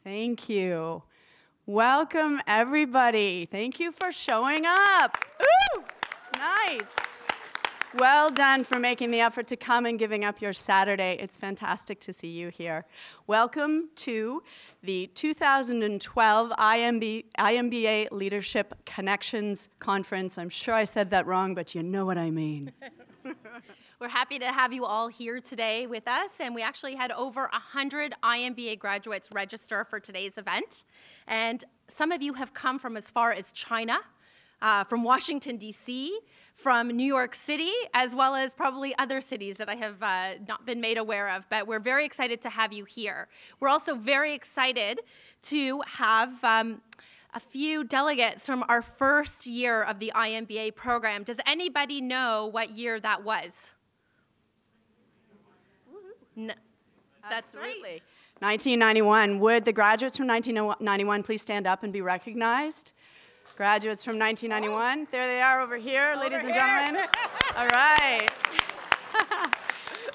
Thank you. Welcome, everybody. Thank you for showing up. Ooh, nice. Well done for making the effort to come and giving up your Saturday. It's fantastic to see you here. Welcome to the 2012 IMBA Leadership Connections Conference. I'm sure I said that wrong, but you know what I mean. We're happy to have you all here today with us, and we actually had over 100 IMBA graduates register for today's event. And some of you have come from as far as China, from Washington, D.C., from New York City, as well as probably other cities that I have not been made aware of, but we're very excited to have you here. We're also very excited to have a few delegates from our first year of the IMBA program. Does anybody know what year that was? No, that's Absolutely. right. 1991. Would the graduates from 1991 please stand up and be recognized? Graduates from 1991. There they are over here, ladies and gentlemen. All right.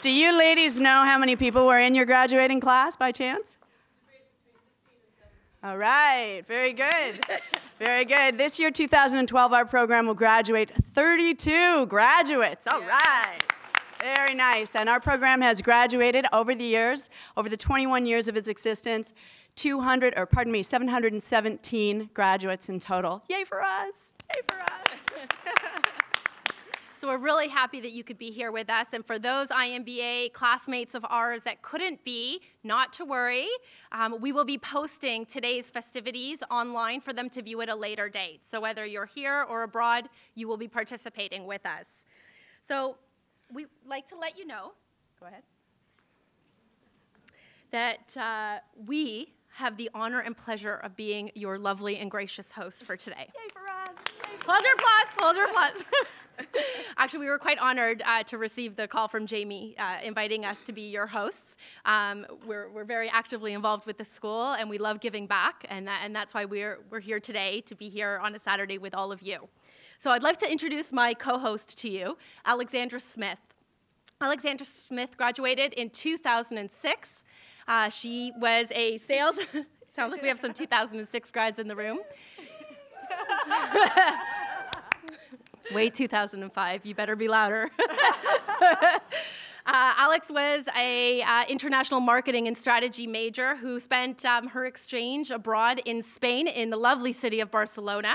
Do you ladies know how many people were in your graduating class by chance? All right. Very good. Very good. This year, 2012, our program will graduate 32 graduates. All right. Very nice. And our program has graduated over the years, over the 21 years of its existence, 717 graduates in total. Yay for us. Yay for us. So we're really happy that you could be here with us. And for those IMBA classmates of ours that couldn't be, not to worry. We will be posting today's festivities online for them to view at a later date. So whether you're here or abroad, you will be participating with us. So we'd like to let you know, go ahead, that we have the honor and pleasure of being your lovely and gracious hosts for today. Yay for us. Yay for Hold your applause, hold your applause. Actually, we were quite honored to receive the call from Jamie inviting us to be your hosts. We're very actively involved with the school, and we love giving back, and that's why we're here today, to be here on a Saturday with all of you. So I'd like to introduce my co-host to you, Alexandra Smith. Alexandra Smith graduated in 2006. She was a sales, sounds like we have some 2006 grads in the room. Wait, 2005, you better be louder. Alex was a international marketing and strategy major who spent her exchange abroad in Spain in the lovely city of Barcelona.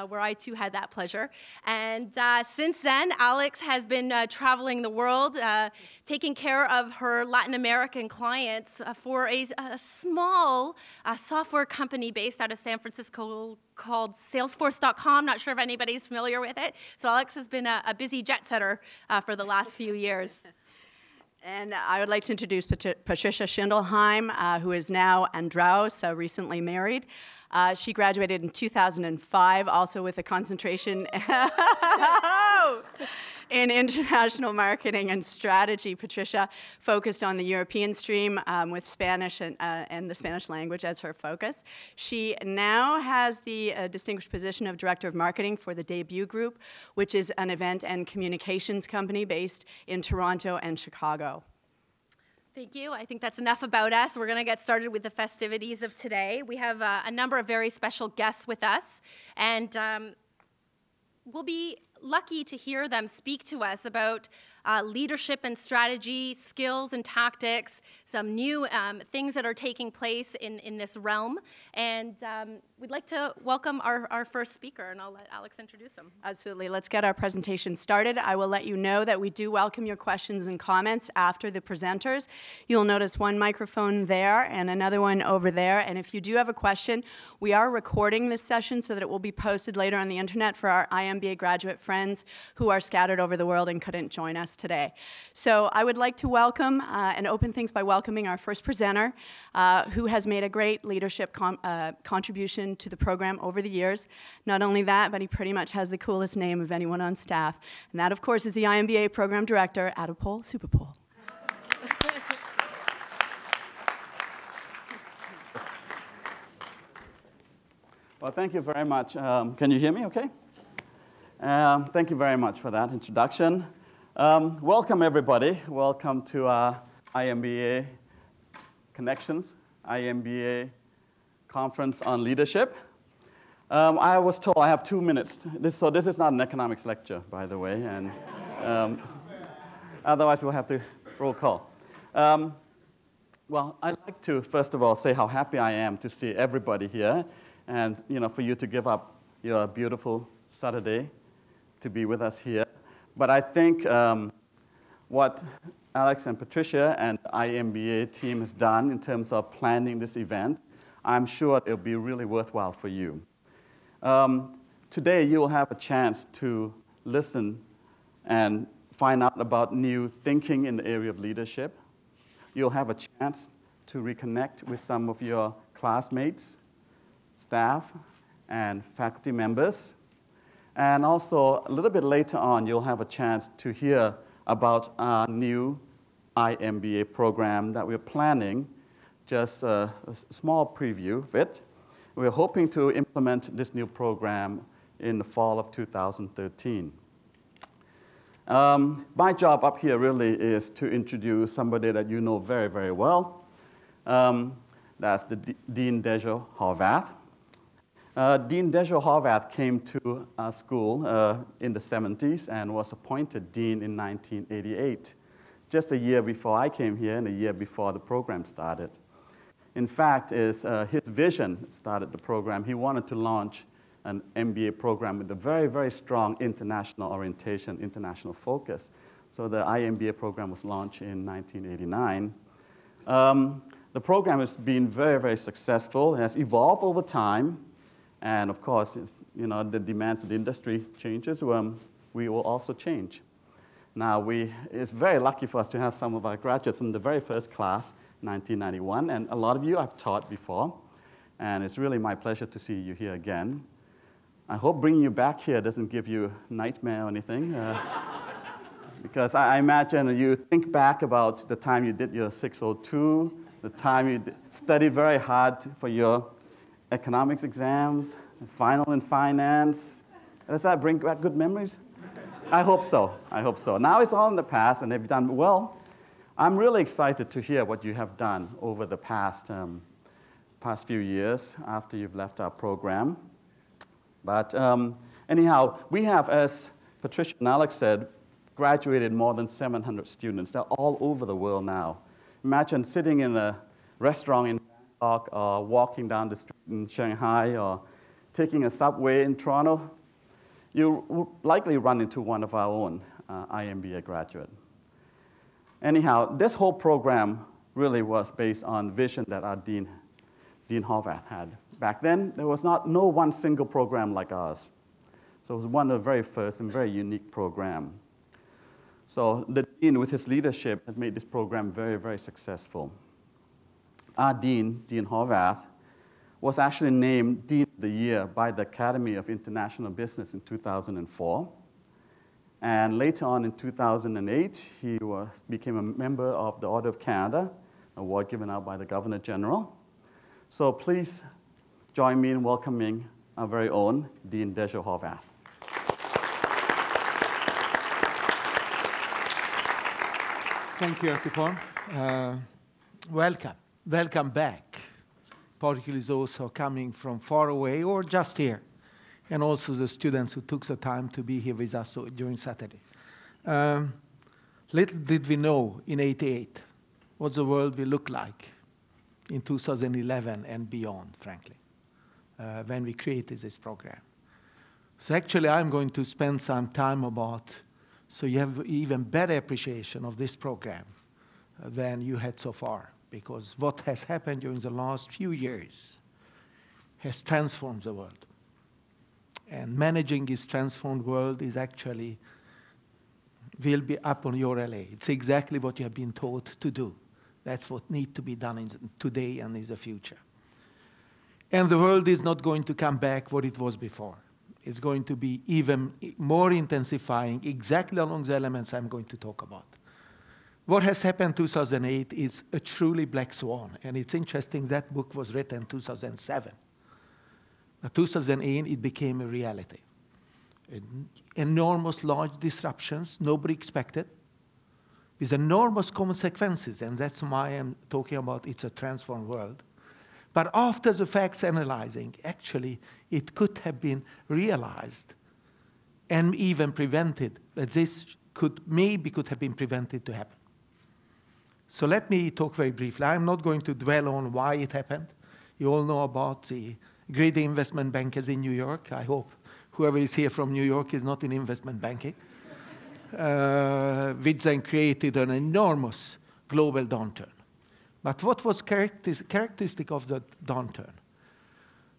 Where I too had that pleasure. And since then, Alex has been traveling the world, taking care of her Latin American clients for a small software company based out of San Francisco called Salesforce.com. Not sure if anybody's familiar with it. So Alex has been a busy jet setter for the last few years. And I would like to introduce Patricia Schindelheim, who is now Andraus, recently married. She graduated in 2005, also with a concentration in international marketing and strategy. Patricia focused on the European stream with Spanish and the Spanish language as her focus. She now has the distinguished position of Director of Marketing for the Debut Group, which is an event and communications company based in Toronto and Chicago. Thank you. I think that's enough about us. We're going to get started with the festivities of today. We have a number of very special guests with us, and we'll be lucky to hear them speak to us about leadership and strategy, skills and tactics, some new things that are taking place in this realm. And we'd like to welcome our first speaker, and I'll let Alex introduce him. Absolutely. Let's get our presentation started. I will let you know that we do welcome your questions and comments after the presenters. You'll notice one microphone there and another one over there. And if you do have a question, we are recording this session so that it will be posted later on the internet for our IMBA graduate friends who are scattered over the world and couldn't join us today. So I would like to welcome and open things by welcoming our first presenter, who has made a great leadership contribution to the program over the years. Not only that, but he pretty much has the coolest name of anyone on staff. And that, of course, is the IMBA Program Director, Adipole Supapole. Well, thank you very much. Can you hear me okay? Thank you very much for that introduction. Welcome, everybody. Welcome to IMBA Connections, IMBA conference on leadership. I was told I have 2 minutes. So this is not an economics lecture, by the way, and otherwise we'll have to roll call. Well, I'd like to, first of all, say how happy I am to see everybody here, and for you to give up your beautiful Saturday to be with us here. But I think what Alex and Patricia and the IMBA team has done in terms of planning this event, I'm sure it'll be really worthwhile for you. Today, you will have a chance to listen and find out about new thinking in the area of leadership. You'll have a chance to reconnect with some of your classmates, staff, and faculty members. And also, a little bit later on, you'll have a chance to hear about our new IMBA program that we're planning, just a small preview of it. We're hoping to implement this new program in the fall of 2013. My job up here really is to introduce somebody that you know very, very well. That's the Dean Dejo Horvath. Dean Dejo Horvath came to our school in the 70s and was appointed dean in 1988, just a year before I came here and a year before the program started. In fact, his vision started the program. He wanted to launch an MBA program with a very, very strong international orientation, international focus. So the IMBA program was launched in 1989. The program has been very, very successful. It has evolved over time. And of course, the demands of the industry changes. We will also change. Now, it's very lucky for us to have some of our graduates from the very first class, 1991. And a lot of you I've taught before. And it's really my pleasure to see you here again. I hope bringing you back here doesn't give you a nightmare or anything. Because I imagine you think back about the time you did your 602, the time you studied very hard for your economics exams, final in finance. Does that bring back good memories? I hope so. I hope so. Now it's all in the past, and they've done well. I'm really excited to hear what you have done over the past few years after you've left our program. But anyhow, we have, as Patricia and Alex said, graduated more than 700 students. They're all over the world now. Imagine sitting in a restaurant in Bangkok or walking down the street in Shanghai or taking a subway in Toronto. You will likely run into one of our own IMBA graduate. Anyhow, this whole program really was based on vision that our Dean Horvath had. Back then, there was no one single program like ours. So it was one of the very first and very unique program. So the Dean, with his leadership, has made this program very, very successful. Our Dean Horvath, was actually named Dean of the Year by the Academy of International Business in 2004. And later on in 2008, he became a member of the Order of Canada, an award given out by the Governor General. So please join me in welcoming our very own Dean Dejo Horvath. Thank you, Artipon. Welcome back, particularly those who are coming from far away or just here, and also the students who took the time to be here with us during Saturday. Little did we know in '88 what the world will look like in 2011 and beyond, frankly, when we created this program. So actually, I'm going to spend some time so you have even better appreciation of this program than you had so far, because what has happened during the last few years has transformed the world. And managing this transformed world will be up on your LA. It's exactly what you have been taught to do. That's what needs to be done today and in the future. And the world is not going to come back what it was before. It's going to be even more intensifying exactly along the elements I'm going to talk about. What has happened in 2008 is a truly black swan. And it's interesting that book was written in 2007. In 2008, it became a reality. Enormous large disruptions, nobody expected, with enormous consequences. And that's why I'm talking about it's a transformed world. But after the facts analyzing, actually, it could have been realized and even prevented, that this could have been prevented to happen. So let me talk very briefly. I'm not going to dwell on why it happened. You all know about the great investment bankers in New York. I hope whoever is here from New York is not in investment banking, which then created an enormous global downturn. But what was characteristic of the downturn?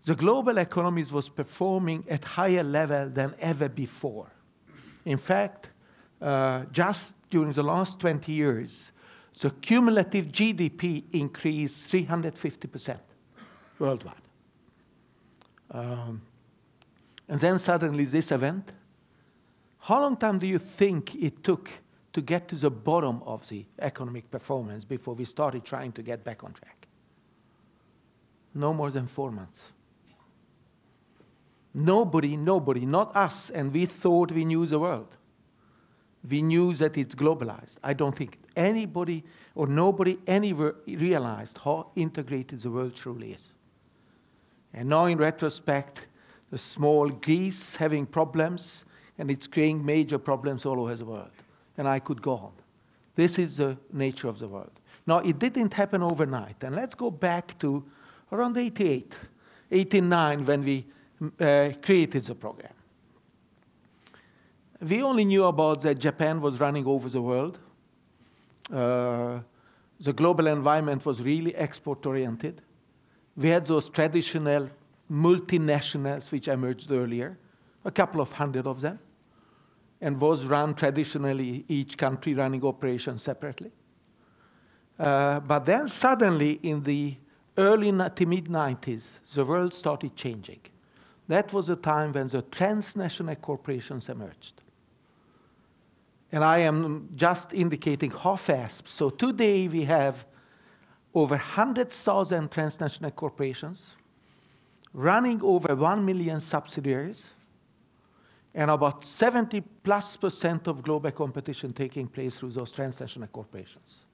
The global economies was performing at higher level than ever before. In fact, just during the last 20 years, the cumulative GDP increased 350% worldwide. And then suddenly this event, how long time do you think it took to get to the bottom of the economic performance before we started trying to get back on track? No more than 4 months. Nobody, not us, and we thought we knew the world. We knew that it's globalized. I don't think anybody or nobody anywhere realized how integrated the world truly is. And now in retrospect, the small Greece having problems, and it's creating major problems all over the world. And I could go on. This is the nature of the world. Now, it didn't happen overnight. And let's go back to around 88, 89, when we created the program. We only knew about that Japan was running over the world. The global environment was really export-oriented. We had those traditional multinationals which emerged earlier, a couple of hundred of them, and was run traditionally, each country running operations separately. But then suddenly, in the early to mid-90s, the world started changing. That was a time when the transnational corporations emerged. And I am just indicating how fast. So today we have over 100,000 transnational corporations running over 1 million subsidiaries, and about 70+% of global competition taking place through those transnational corporations.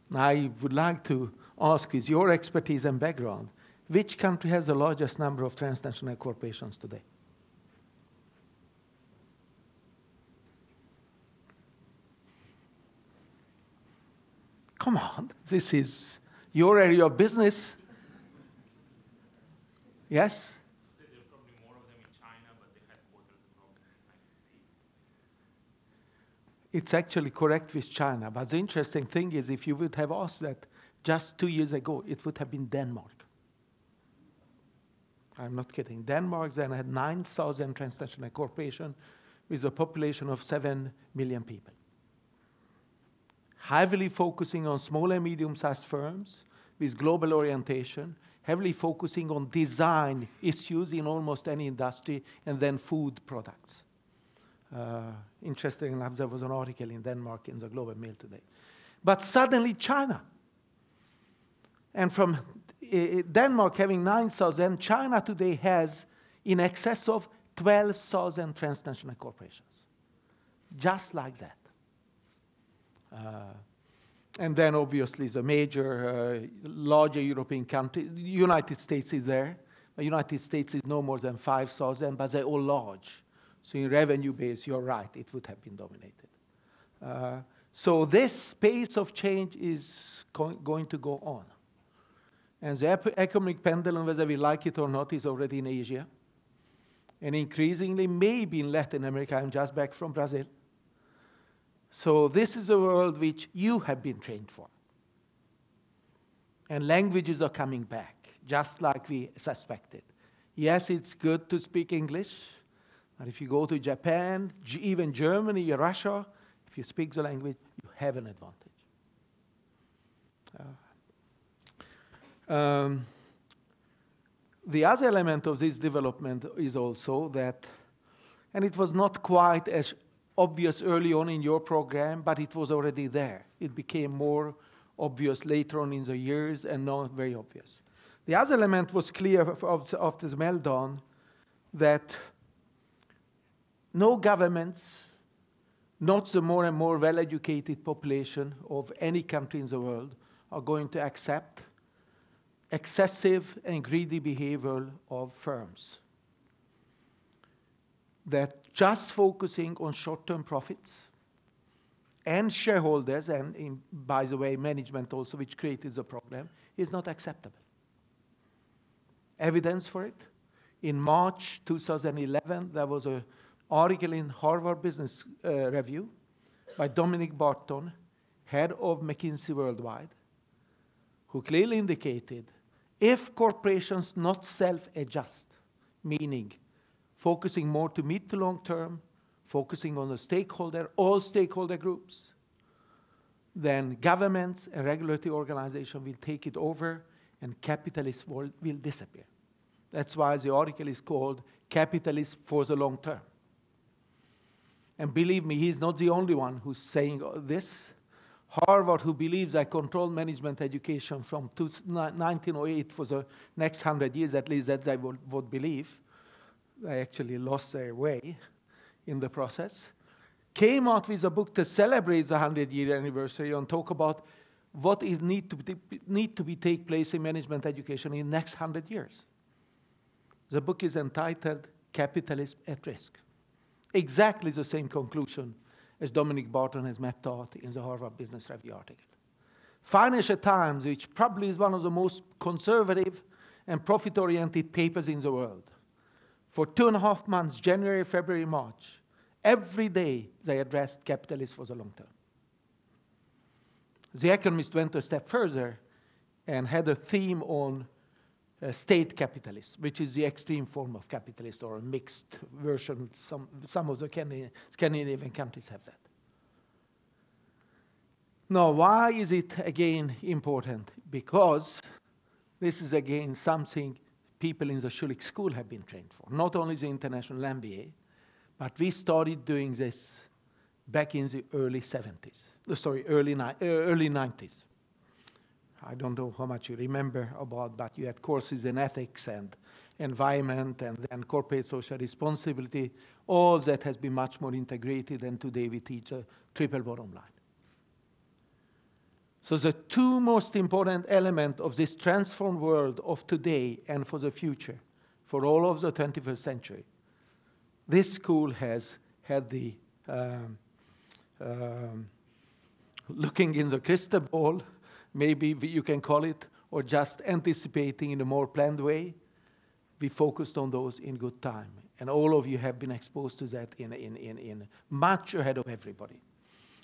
Now, I would like to ask, with your expertise and background, which country has the largest number of transnational corporations today? Come on, this is your area of business. Yes? There are probably more of them in China, but the headquarters are probably in the United States. It's actually correct with China, but the interesting thing is, if you would have asked that just 2 years ago, it would have been Denmark. I'm not kidding. Denmark then had 9,000 transnational corporations with a population of 7 million people. Heavily focusing on small and medium-sized firms with global orientation, heavily focusing on design issues in almost any industry, and then food products. Interesting enough, there was an article in Denmark in the Global Mail today. But suddenly China. And from Denmark having 9,000, China today has in excess of 12,000 transnational corporations. Just like that. And then obviously the major, larger European country, the United States is there. The United States is no more than 5,000, but they're all large. So in revenue base, you're right, it would have been dominated. So this pace of change is going to go on. And the economic pendulum, whether we like it or not, is already in Asia. And increasingly, maybe in Latin America. I'm just back from Brazil. So this is a world which you have been trained for. And languages are coming back, just like we suspected. Yes, it's good to speak English, but if you go to Japan, even Germany, Russia, if you speak the language, you have an advantage. The other element of this development is also that, and it was not quite as obvious early on in your program, but it was already there. It became more obvious later on in the years, and now very obvious. The other element was clear after the meltdown, that no governments, not the more and more well-educated population of any country in the world, are going to accept excessive and greedy behavior of firms that just focusing on short-term profits and shareholders, and by the way, management also, which created the problem, is not acceptable. Evidence for it. In March 2011, there was an article in Harvard Business Review by Dominic Barton, head of McKinsey Worldwide, who clearly indicated if corporations not self-adjust, meaning focusing more to mid to long term, focusing on the stakeholder, all stakeholder groups, then governments and regulatory organizations will take it over and capitalist world will disappear. That's why the article is called Capitalist for the Long Term. And believe me, he's not the only one who's saying this. Harvard, who believes I control management education from 1908 for the next 100 years, at least that I would believe, they actually lost their way in the process, came out with a book to celebrate the 100-year anniversary and talk about what is need to be take place in management education in the next 100 years. The book is entitled Capitalism at Risk. Exactly the same conclusion as Dominic Barton has mapped out in the Harvard Business Review article. Financial Times, which probably is one of the most conservative and profit-oriented papers in the world, for 2.5 months, January, February, March, every day they addressed capitalism for the long term. The Economist went a step further and had a theme on state capitalism, which is the extreme form of capitalist or a mixed version. Some of the Scandinavian countries have that. Now, why is it again important? Because this is again something people in the Schulich School have been trained for, not only the International MBA, but we started doing this back in the early 90s. I don't know how much you remember about, but you had courses in ethics and environment and then corporate social responsibility. All that has been much more integrated, and today we teach a triple bottom line. So the two most important elements of this transformed world of today and for the future, for all of the 21st century, this school has had the looking in the crystal ball, maybe you can call it, or just anticipating in a more planned way. We focused on those in good time. And all of you have been exposed to that in much ahead of everybody.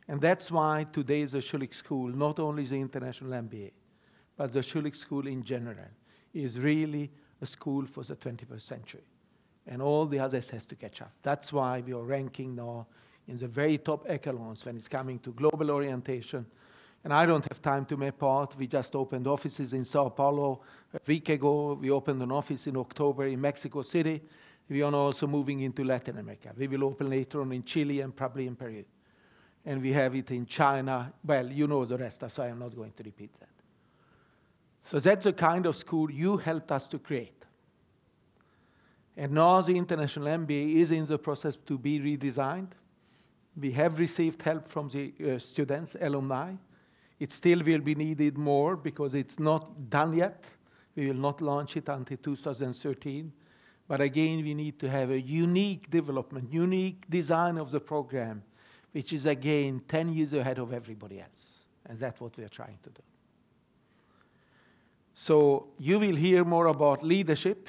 And that's why today the Schulich School, not only the International MBA, but the Schulich School in general, is really a school for the 21st century. And all the others has to catch up. That's why we are ranking now in the very top echelons when it's coming to global orientation. And I don't have time to map out. We just opened offices in Sao Paulo a week ago. We opened an office in October in Mexico City. We are also moving into Latin America. We will open later on in Chile and probably in Peru. And we have it in China. Well, you know the rest, so I'm not going to repeat that. So that's the kind of school you helped us to create. And now the International MBA is in the process to be redesigned. We have received help from the students, alumni. It still will be needed more because it's not done yet. We will not launch it until 2013. But again, we need to have a unique development, unique design of the program, which is again 10 years ahead of everybody else. And that's what we are trying to do. So you will hear more about leadership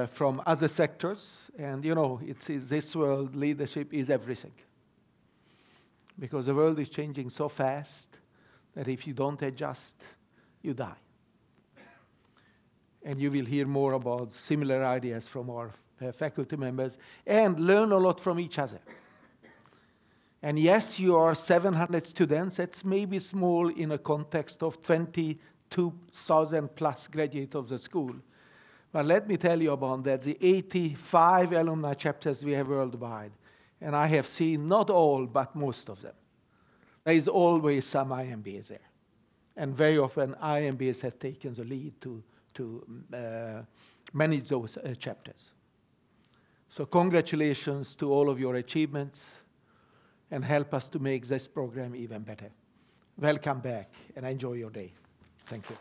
from other sectors. And you know, this world, leadership is everything. Because the world is changing so fast that if you don't adjust, you die. And you will hear more about similar ideas from our faculty members and learn a lot from each other. And yes, you are 700 students. That's maybe small in a context of 22,000 plus graduates of the school. But let me tell you about that, the 85 alumni chapters we have worldwide. And I have seen not all, but most of them. There is always some IMBAs there. And very often IMBAs have taken the lead to manage those chapters. So congratulations to all of your achievements and help us to make this program even better. Welcome back and enjoy your day. Thank you.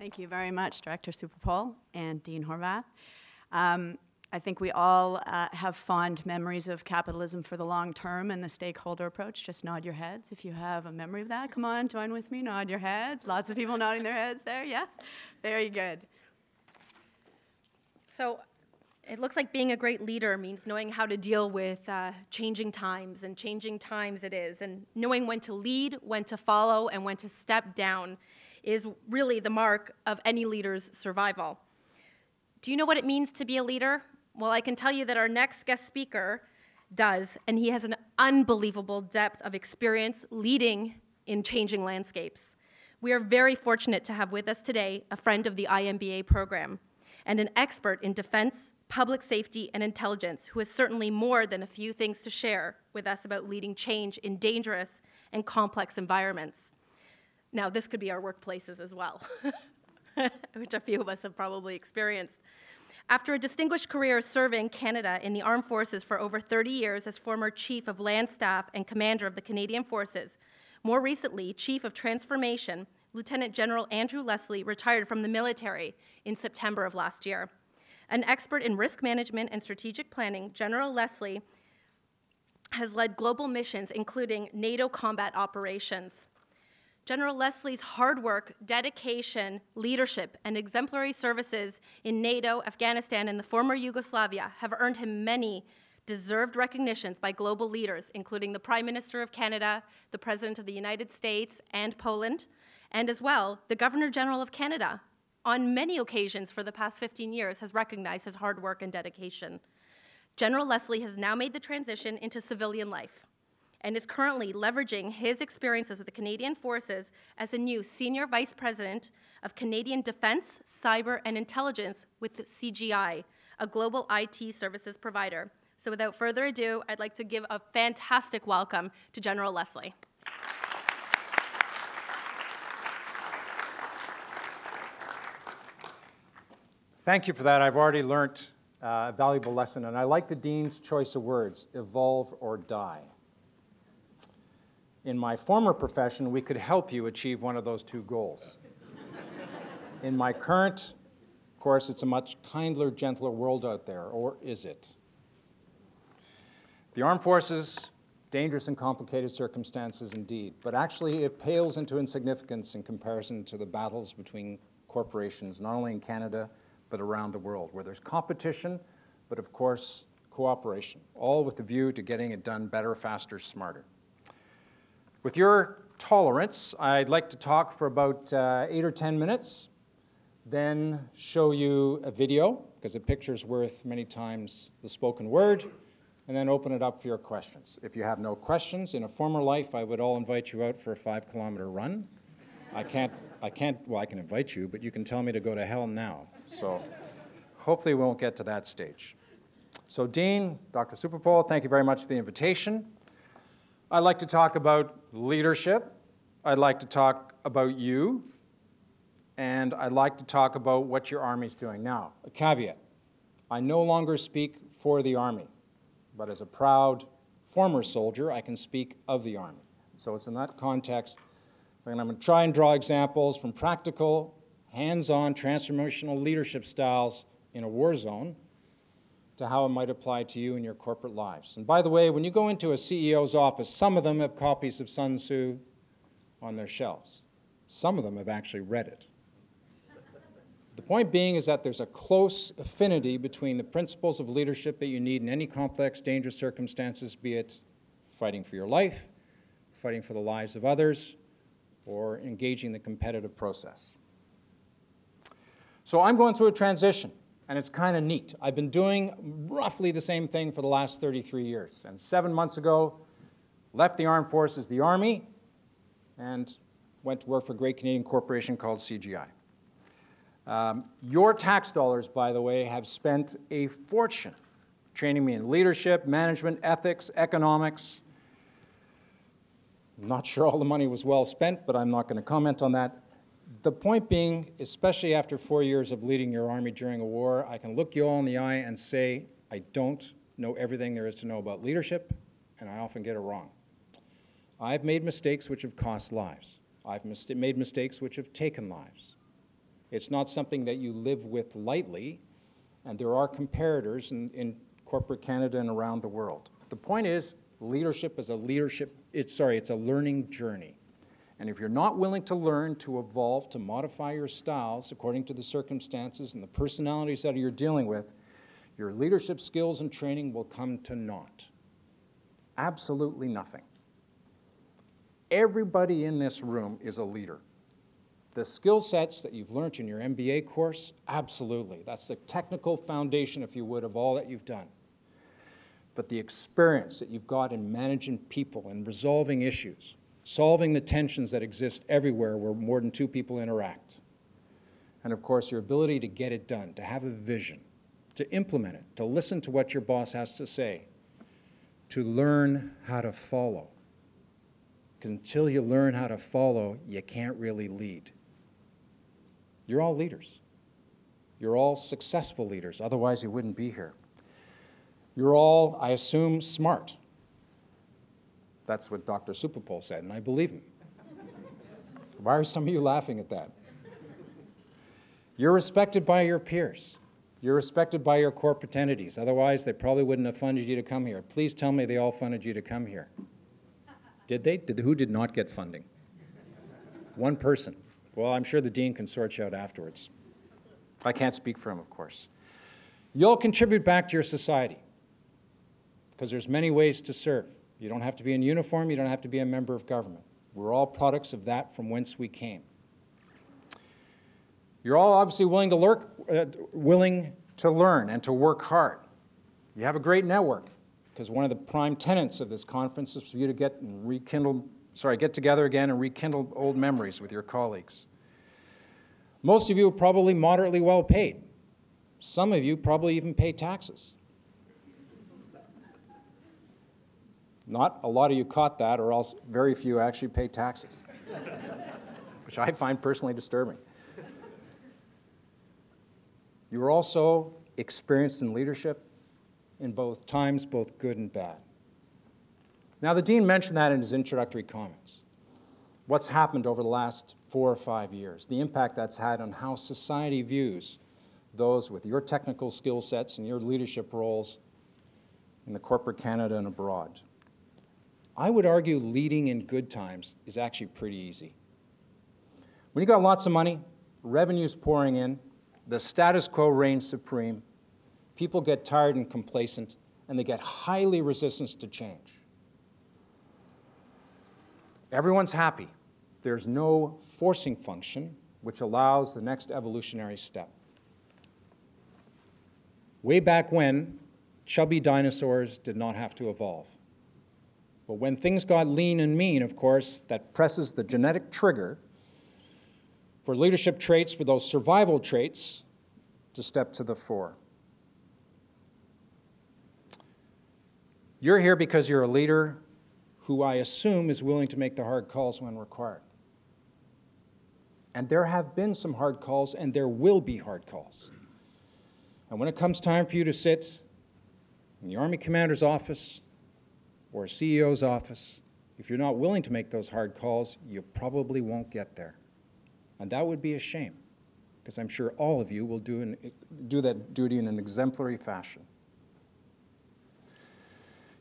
Thank you very much, Director Superpole and Dean Horvath. I think we all have fond memories of capitalism for the long term and the stakeholder approach. Just nod your heads if you have a memory of that. Come on, join with me, nod your heads. Lots of people nodding their heads there, yes? Very good. So it looks like being a great leader means knowing how to deal with changing times, and changing times it is, and knowing when to lead, when to follow, and when to step down is really the mark of any leader's survival. Do you know what it means to be a leader? Well, I can tell you that our next guest speaker does, and he has an unbelievable depth of experience leading in changing landscapes. We are very fortunate to have with us today a friend of the IMBA program and an expert in defense, public safety, and intelligence who has certainly more than a few things to share with us about leading change in dangerous and complex environments. Now, this could be our workplaces as well, which a few of us have probably experienced. After a distinguished career serving Canada in the armed forces for over 30 years as former Chief of Land Staff and Commander of the Canadian Forces, more recently Chief of Transformation, Lieutenant General Andrew Leslie retired from the military in September of last year. An expert in risk management and strategic planning, General Leslie has led global missions, including NATO combat operations. General Leslie's hard work, dedication, leadership, and exemplary services in NATO, Afghanistan, and the former Yugoslavia have earned him many deserved recognitions by global leaders, including the Prime Minister of Canada, the President of the United States and Poland, and as well, the Governor General of Canada, on many occasions for the past 15 years, has recognized his hard work and dedication. General Leslie has now made the transition into civilian life and is currently leveraging his experiences with the Canadian Forces as a new Senior Vice President of Canadian Defense, Cyber, and Intelligence with CGI, a global IT services provider. So without further ado, I'd like to give a fantastic welcome to General Leslie. Thank you for that. I've already learned a valuable lesson, and I like the Dean's choice of words, evolve or die. In my former profession, we could help you achieve one of those two goals. In my current, of course, it's a much kinder, gentler world out there, or is it? The armed forces, dangerous and complicated circumstances indeed, but actually it pales into insignificance in comparison to the battles between corporations, not only in Canada, but around the world, where there's competition, but of course, cooperation, all with the view to getting it done better, faster, smarter. With your tolerance, I'd like to talk for about 8 or 10 minutes, then show you a video, because a picture's worth many times the spoken word, and then open it up for your questions. If you have no questions, in a former life, I would all invite you out for a 5-kilometer run. I can invite you, but you can tell me to go to hell now. So hopefully we won't get to that stage. So Dean, Dr. Superpole, thank you very much for the invitation. I'd like to talk about leadership. I'd like to talk about you. And I'd like to talk about what your Army's doing. Now, a caveat. I no longer speak for the Army, but as a proud former soldier, I can speak of the Army. So it's in that context, and I'm going to try and draw examples from practical, hands-on, transformational leadership styles in a war zone to how it might apply to you in your corporate lives. And by the way, when you go into a CEO's office, some of them have copies of Sun Tzu on their shelves. Some of them have actually read it. The point being is that there's a close affinity between the principles of leadership that you need in any complex, dangerous circumstances, be it fighting for your life, fighting for the lives of others, or engaging the competitive process. So I'm going through a transition, and it's kind of neat. I've been doing roughly the same thing for the last 33 years. And 7 months ago, left the Armed Forces, the Army, and went to work for a great Canadian corporation called CGI. Your tax dollars, by the way, have spent a fortune training me in leadership, management, ethics, economics. I'm not sure all the money was well spent, but I'm not going to comment on that. The point being, especially after 4 years of leading your Army during a war, I can look you all in the eye and say, I don't know everything there is to know about leadership, and I often get it wrong. I've made mistakes which have cost lives. I've made mistakes which have taken lives. It's not something that you live with lightly, and there are comparators in corporate Canada and around the world. The point is, leadership is it's a learning journey. And if you're not willing to learn, to evolve, to modify your styles according to the circumstances and the personalities that you're dealing with, your leadership skills and training will come to naught. Absolutely nothing. Everybody in this room is a leader. The skill sets that you've learned in your MBA course, absolutely. That's the technical foundation, if you would, of all that you've done. But the experience that you've got in managing people and resolving issues, solving the tensions that exist everywhere where more than two people interact, and of course your ability to get it done, to have a vision, to implement it, to listen to what your boss has to say, to learn how to follow. Because until you learn how to follow, you can't really lead. You're all leaders. You're all successful leaders, otherwise you wouldn't be here. You're all, I assume, smart. That's what Dr. Supapol said, and I believe him. Why are some of you laughing at that? You're respected by your peers. You're respected by your corporate entities. Otherwise, they probably wouldn't have funded you to come here. Please tell me they all funded you to come here. Did they? Who did not get funding? One person. Well, I'm sure the dean can sort you out afterwards. I can't speak for him, of course. You'll contribute back to your society because there's many ways to serve. You don't have to be in uniform. You don't have to be a member of government. We're all products of that from whence we came. You're all obviously willing to learn and to work hard. You have a great network because one of the prime tenets of this conference is for you to get together again and rekindle old memories with your colleagues. Most of you are probably moderately well paid. Some of you probably even pay taxes. Not a lot of you caught that, or else very few actually pay taxes, which I find personally disturbing. You are also experienced in leadership in both times, both good and bad. Now, the dean mentioned that in his introductory comments. What's happened over the last 4 or 5 years, the impact that's had on how society views those with your technical skill sets and your leadership roles in the corporate Canada and abroad. I would argue leading in good times is actually pretty easy. When you got lots of money, revenue's pouring in, the status quo reigns supreme, people get tired and complacent, and they get highly resistant to change. Everyone's happy. There's no forcing function which allows the next evolutionary step. Way back when, chubby dinosaurs did not have to evolve. But when things got lean and mean, of course, that presses the genetic trigger for leadership traits, for those survival traits, to step to the fore. You're here because you're a leader who I assume is willing to make the hard calls when required. And there have been some hard calls, and there will be hard calls. And when it comes time for you to sit in the Army Commander's office or a CEO's office, if you're not willing to make those hard calls, you probably won't get there. And that would be a shame, because I'm sure all of you will do that duty in an exemplary fashion.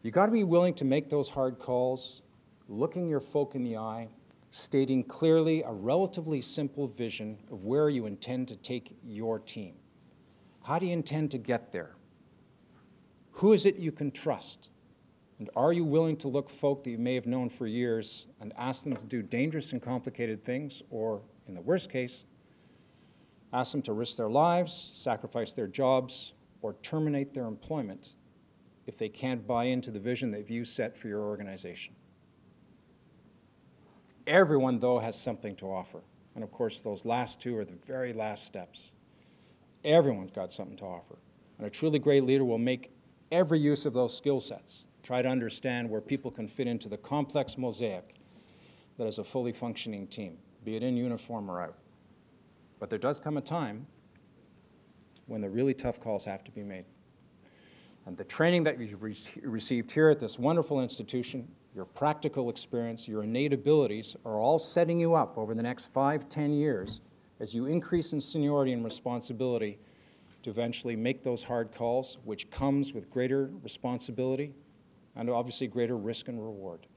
You got to be willing to make those hard calls, looking your folk in the eye, stating clearly a relatively simple vision of where you intend to take your team. How do you intend to get there? Who is it you can trust? And are you willing to look folk that you may have known for years and ask them to do dangerous and complicated things, or, in the worst case, ask them to risk their lives, sacrifice their jobs, or terminate their employment if they can't buy into the vision that you set for your organization? Everyone, though, has something to offer. And of course, those last two are the very last steps. Everyone's got something to offer. And a truly great leader will make every use of those skill sets, try to understand where people can fit into the complex mosaic that is a fully functioning team, be it in uniform or out. But there does come a time when the really tough calls have to be made. And the training that you've received here at this wonderful institution, your practical experience, your innate abilities are all setting you up over the next 5, 10 years as you increase in seniority and responsibility, to eventually make those hard calls, which comes with greater responsibility and obviously greater risk and reward.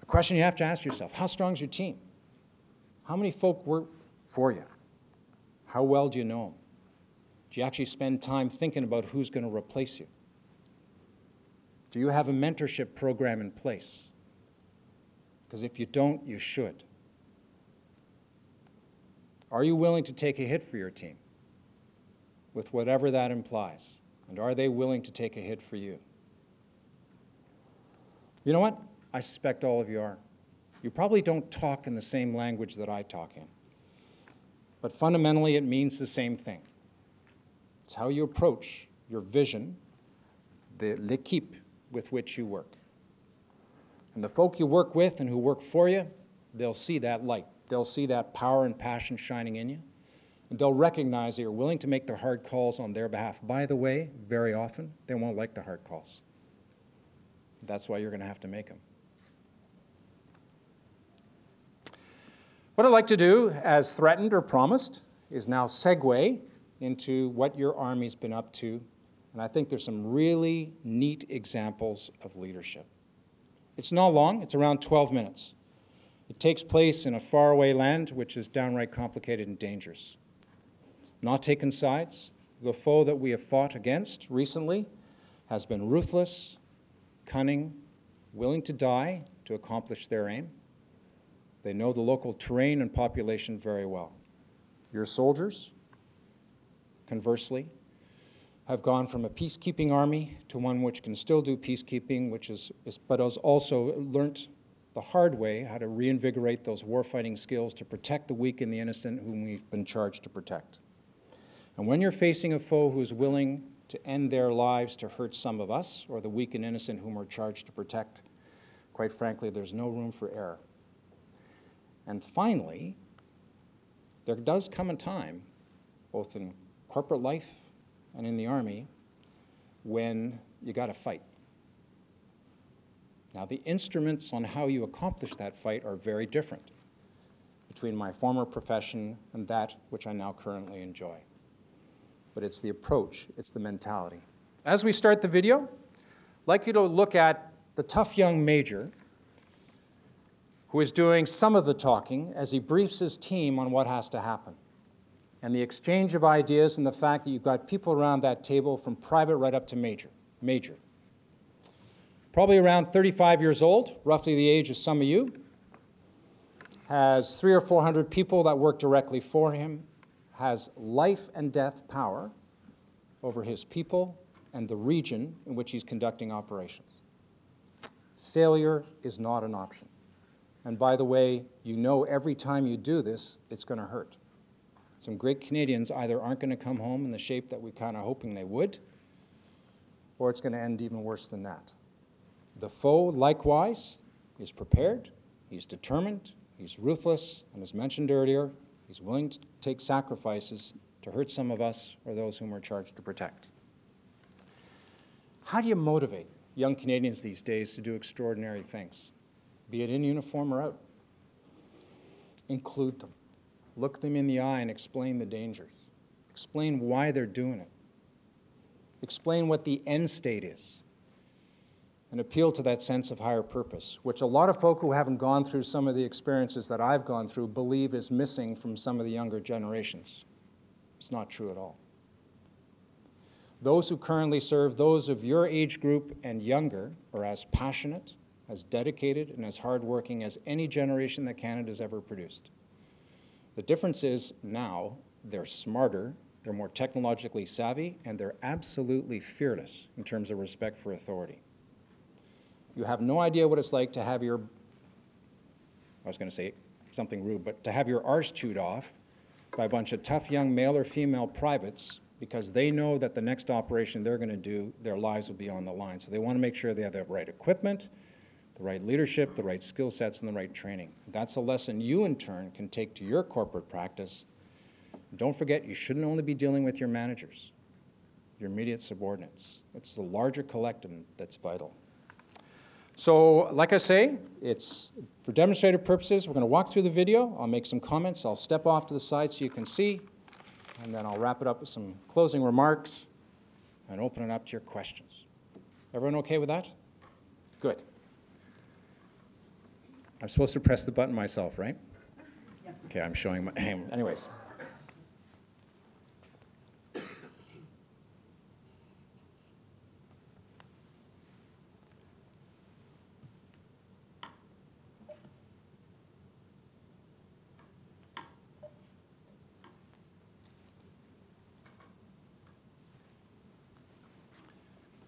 A question you have to ask yourself, how strong is your team? How many folk work for you? How well do you know them? Do you actually spend time thinking about who's going to replace you? Do you have a mentorship program in place? Because if you don't, you should. Are you willing to take a hit for your team, with whatever that implies? And are they willing to take a hit for you? You know what? I suspect all of you are. You probably don't talk in the same language that I talk in. But fundamentally, it means the same thing. It's how you approach your vision, l'équipe with which you work. And the folk you work with and who work for you, they'll see that light. They'll see that power and passion shining in you. And they'll recognize that you're willing to make the hard calls on their behalf. By the way, very often, they won't like the hard calls. That's why you're going to have to make them. What I'd like to do, as threatened or promised, is now segue into what your Army's been up to. And I think there's some really neat examples of leadership. It's not long. It's around 12 minutes. It takes place in a faraway land which is downright complicated and dangerous. Not taking sides. The foe that we have fought against recently has been ruthless, cunning, willing to die to accomplish their aim. They know the local terrain and population very well. Your soldiers, conversely, have gone from a peacekeeping army to one which can still do peacekeeping, but has also learnt the hard way how to reinvigorate those warfighting skills to protect the weak and the innocent whom we've been charged to protect. And when you're facing a foe who is willing to end their lives to hurt some of us, or the weak and innocent whom we're charged to protect, quite frankly, there's no room for error. And finally, there does come a time, both in corporate life and in the Army, when you got to fight. Now, the instruments on how you accomplish that fight are very different between my former profession and that which I now currently enjoy. But it's the approach, it's the mentality. As we start the video, I'd like you to look at the tough young major who is doing some of the talking as he briefs his team on what has to happen. And the exchange of ideas and the fact that you've got people around that table from private right up to major. Probably around 35 years old, roughly the age of some of you, has 300 or 400 people that work directly for him, has life and death power over his people and the region in which he's conducting operations. Failure is not an option. And by the way, you know every time you do this, it's going to hurt. Some great Canadians either aren't going to come home in the shape that we're kind of hoping they would, or it's going to end even worse than that. The foe, likewise, is prepared, he's determined, he's ruthless, and as mentioned earlier, he's willing to take sacrifices to hurt some of us or those whom we're charged to protect. How do you motivate young Canadians these days to do extraordinary things, be it in uniform or out? Include them. Look them in the eye and explain the dangers. Explain why they're doing it. Explain what the end state is. And appeal to that sense of higher purpose, which a lot of folk who haven't gone through some of the experiences that I've gone through believe is missing from some of the younger generations. It's not true at all. Those who currently serve, those of your age group and younger, are as passionate, as dedicated, and as hardworking as any generation that Canada's ever produced. The difference is now they're smarter, they're more technologically savvy, and they're absolutely fearless in terms of respect for authority. You have no idea what it's like to have your, I was going to say something rude, but to have your arse chewed off by a bunch of tough young male or female privates because they know that the next operation they're going to do, their lives will be on the line. So they want to make sure they have the right equipment, the right leadership, the right skill sets, and the right training. That's a lesson you, in turn, can take to your corporate practice. Don't forget, you shouldn't only be dealing with your managers, your immediate subordinates. It's the larger collective that's vital. So, like I say, it's for demonstrative purposes. We're going to walk through the video. I'll make some comments. I'll step off to the side so you can see, and then I'll wrap it up with some closing remarks and open it up to your questions. Everyone okay with that? Good. I'm supposed to press the button myself, right? Yeah. Okay, I'm showing my... Anyways.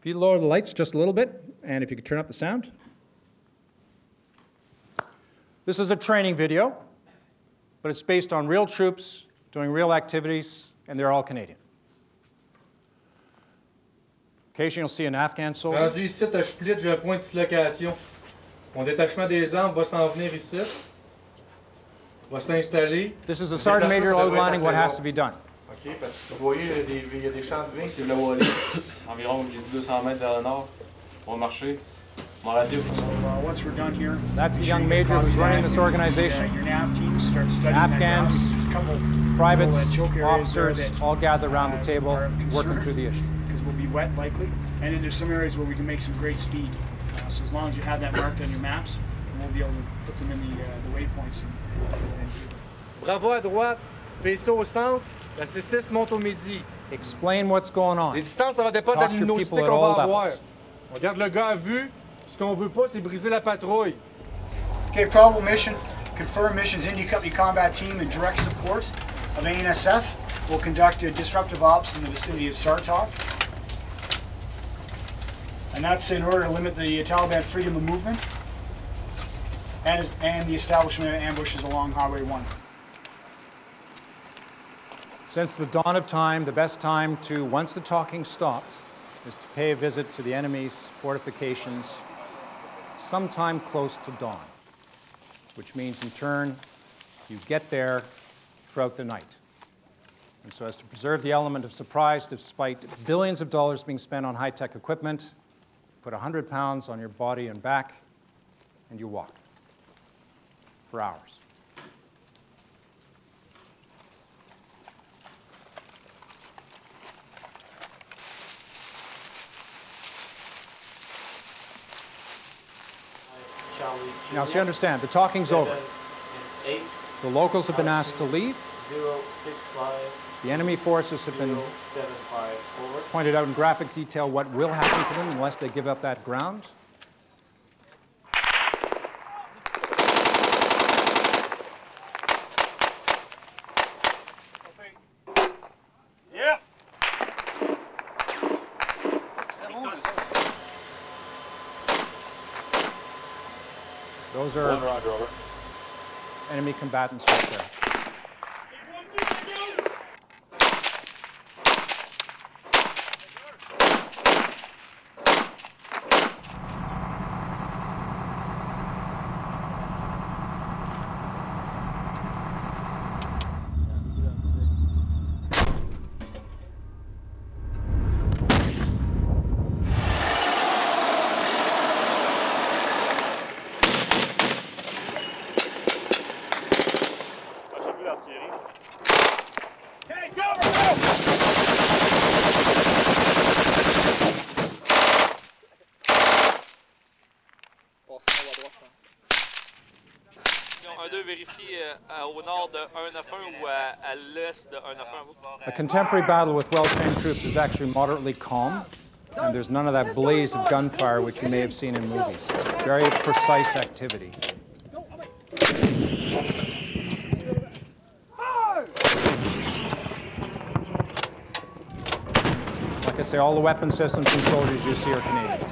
If you lower the lights just a little bit, and if you could turn up the sound. This is a training video, but it's based on real troops doing real activities, and they're all Canadian. Occasionally you'll see an Afghan soldier. Rendu ici, tu as split, j'ai un point de dislocation. Mon détachement des armes va s'en venir ici. Va s'installer. This is the sergeant major outlining what has to be done. OK, parce que vous voyez, il y a des champs de vin, c'est le Wally. Environ, j'ai dit 200 mètres vers le nord. On va marcher. Once we're done here, that's the young major who's running this organization. Your nav team starts studying Afghans, privates, officers, that all gather around the table, working through the issue. Because we'll be wet likely, and then there's some areas where we can make some great speed. So as long as you have that marked on your maps, we'll be able to put them in the waypoints. Bravo à droite, PSO au centre, la C6 monte au midi. Explain what's going on. Les distances, ça va dépendre de la Talk to luminosité people at qu'on va all avoir. levels. On regarde le gars à vue. Ce qu'on veut pas, c'est briser la patrouille. Okay, probable mission. Confirmed missions. India Company Combat Team in direct support of ANSF will conduct disruptive ops in the vicinity of Sartok. And that's in order to limit the Taliban freedom of movement and the establishment of ambushes along Highway 1. Since the dawn of time, the best time to, once the talking stopped, is to pay a visit to the enemy's fortifications sometime close to dawn, which means in turn you get there throughout the night. And so as to preserve the element of surprise, despite billions of dollars being spent on high-tech equipment, put 100 pounds on your body and back, and you walk for hours. Now, so you understand, the talking's over. The locals have been asked to leave. The enemy forces have been pointed out in graphic detail what will happen to them unless they give up that ground. Yes! Those are enemy combatants right there. A contemporary battle with well-trained troops is actually moderately calm, and there's none of that blaze of gunfire which you may have seen in movies. It's very precise activity. Like I say, all the weapon systems and soldiers you see are Canadians.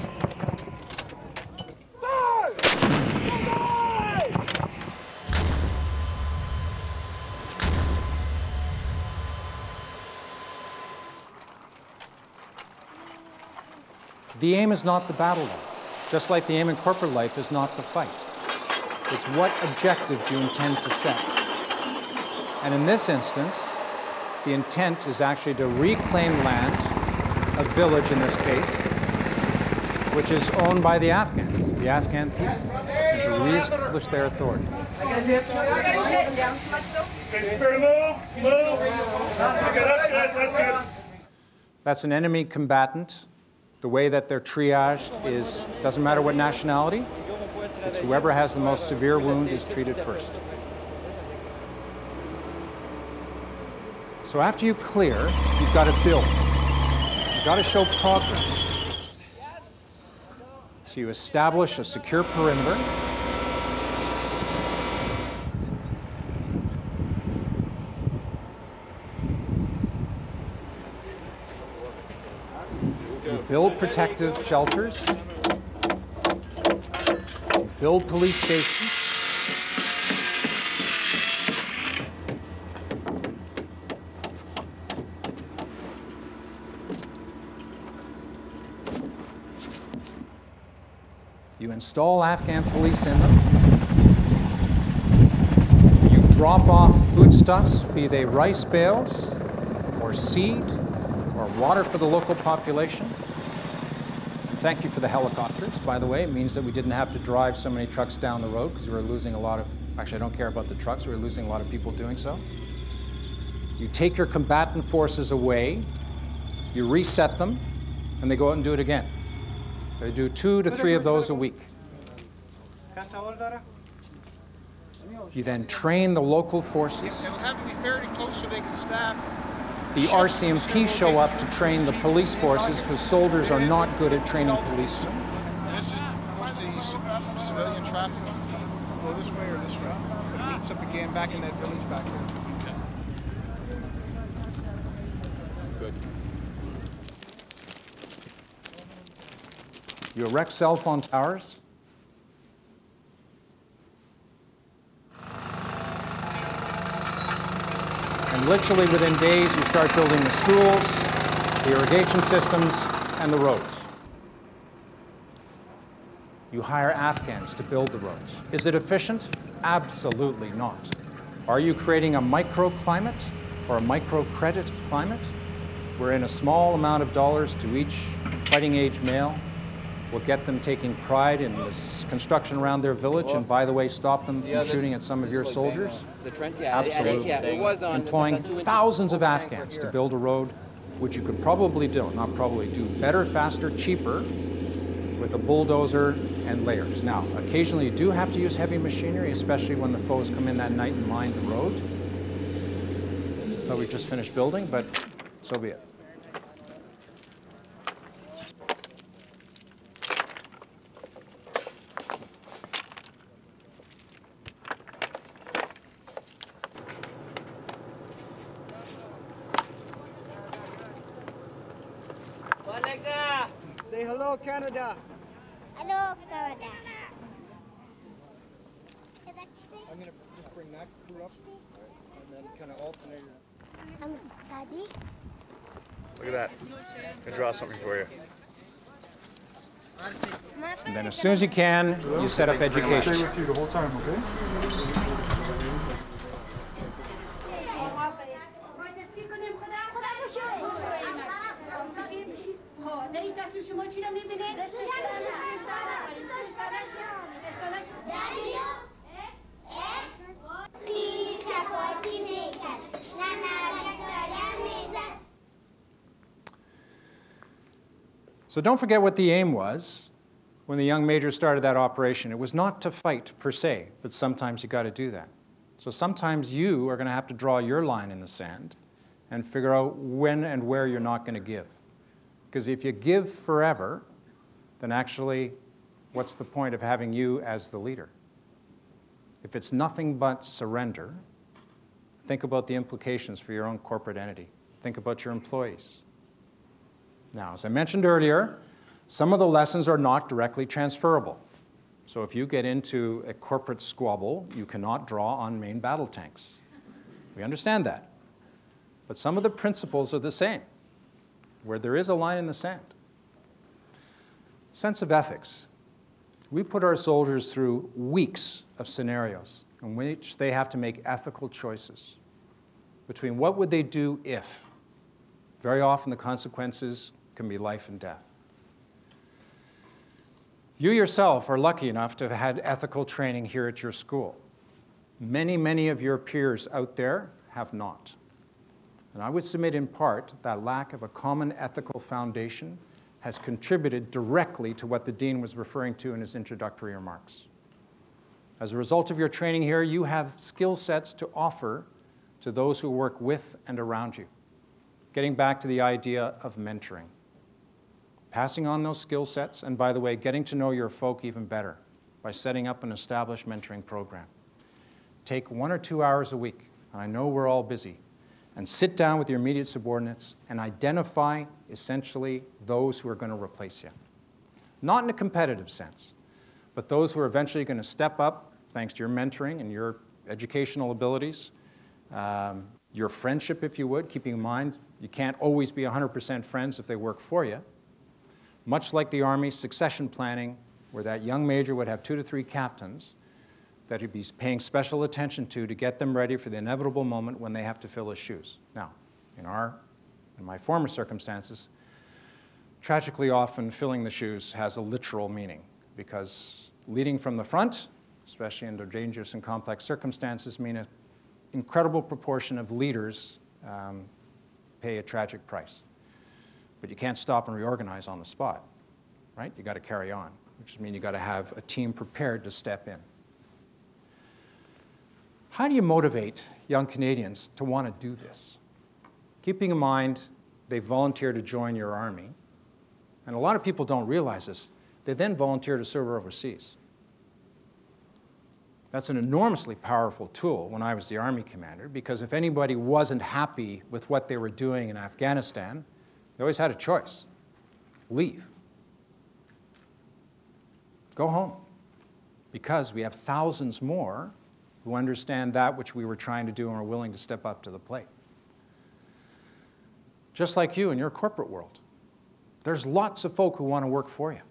The aim is not the battle line, just like the aim in corporate life is not the fight. It's what objective do you intend to set. And in this instance, the intent is actually to reclaim land, a village in this case, which is owned by the Afghans. the Afghan people and to reestablish their authority. That's an enemy combatant. The way that they're triaged is, doesn't matter what nationality, it's whoever has the most severe wound is treated first. So after you clear, you've got to build. You've got to show progress. So you establish a secure perimeter. You build protective shelters. You build police stations. You install Afghan police in them. You drop off foodstuffs, be they rice bales, or seed, or water for the local population. Thank you for the helicopters, by the way. It means that we didn't have to drive so many trucks down the road because we were losing a lot of, actually I don't care about the trucks, we were losing a lot of people doing so. You take your combatant forces away, you reset them, and they go out and do it again. They do 2 to 3 of those a week. You then train the local forces. It'll have to be fairly close so they can staff. The RCMP show up to train the police forces because soldiers are not good at training police. This is the civilian traffic. Go this way or this way. It meets up again back in that village back there. Good. You erect cell phone towers. And literally within days, you start building the schools, the irrigation systems, and the roads. You hire Afghans to build the roads. Is it efficient? Absolutely not. Are you creating a microclimate or a microcredit climate wherein a small amount of dollars to each fighting age male will get them taking pride in this construction around their village, and by the way, stop them from shooting at some of your soldiers? Absolutely. Employing thousands of Afghans to build a road, which you could probably do, not probably do, better, faster, cheaper, with a bulldozer and layers. Now, occasionally you do have to use heavy machinery, especially when the foes come in that night and mine the road. But we just finished building, but so be it. Say hello, Canada. Hello, Canada. I'm going to just bring that crew up and then kind of alternate. Daddy. Look at that. I'm going to draw something for you. And then as soon as you can, you set up education. Stay with you the whole time, okay? So don't forget what the aim was when the young major started that operation. It was not to fight per se, but sometimes you got to do that. So sometimes you are going to have to draw your line in the sand and figure out when and where you're not going to give. Because if you give forever, then actually, what's the point of having you as the leader? If it's nothing but surrender, think about the implications for your own corporate entity. Think about your employees. Now, as I mentioned earlier, some of the lessons are not directly transferable. So if you get into a corporate squabble, you cannot draw on main battle tanks. We understand that. But some of the principles are the same, where there is a line in the sand. Sense of ethics. We put our soldiers through weeks of scenarios in which they have to make ethical choices between what would they do if. Very often the consequences can be life and death. You yourself are lucky enough to have had ethical training here at your school. Many, many of your peers out there have not. And I would submit in part that lack of a common ethical foundation has contributed directly to what the Dean was referring to in his introductory remarks. As a result of your training here, you have skill sets to offer to those who work with and around you. Getting back to the idea of mentoring. Passing on those skill sets, and by the way, getting to know your folk even better by setting up an established mentoring program. Take 1 or 2 hours a week, and I know we're all busy, and sit down with your immediate subordinates and identify essentially those who are going to replace you. Not in a competitive sense, but those who are eventually going to step up thanks to your mentoring and your educational abilities, your friendship, if you would, keeping in mind you can't always be 100% friends if they work for you. Much like the Army's succession planning, where that young major would have 2 to 3 captains that he'd be paying special attention to get them ready for the inevitable moment when they have to fill his shoes. Now, in my former circumstances, tragically often filling the shoes has a literal meaning, because leading from the front, especially under dangerous and complex circumstances, mean an incredible proportion of leaders pay a tragic price. But you can't stop and reorganize on the spot, right? You got to carry on, which means you got to have a team prepared to step in. How do you motivate young Canadians to want to do this? Keeping in mind they volunteer to join your Army, and a lot of people don't realize this, they then volunteer to serve overseas. That's an enormously powerful tool when I was the Army commander, because if anybody wasn't happy with what they were doing in Afghanistan, they always had a choice. Leave. Go home. Because we have thousands more who understand that which we were trying to do and are willing to step up to the plate. Just like you in your corporate world. There's lots of folk who want to work for you.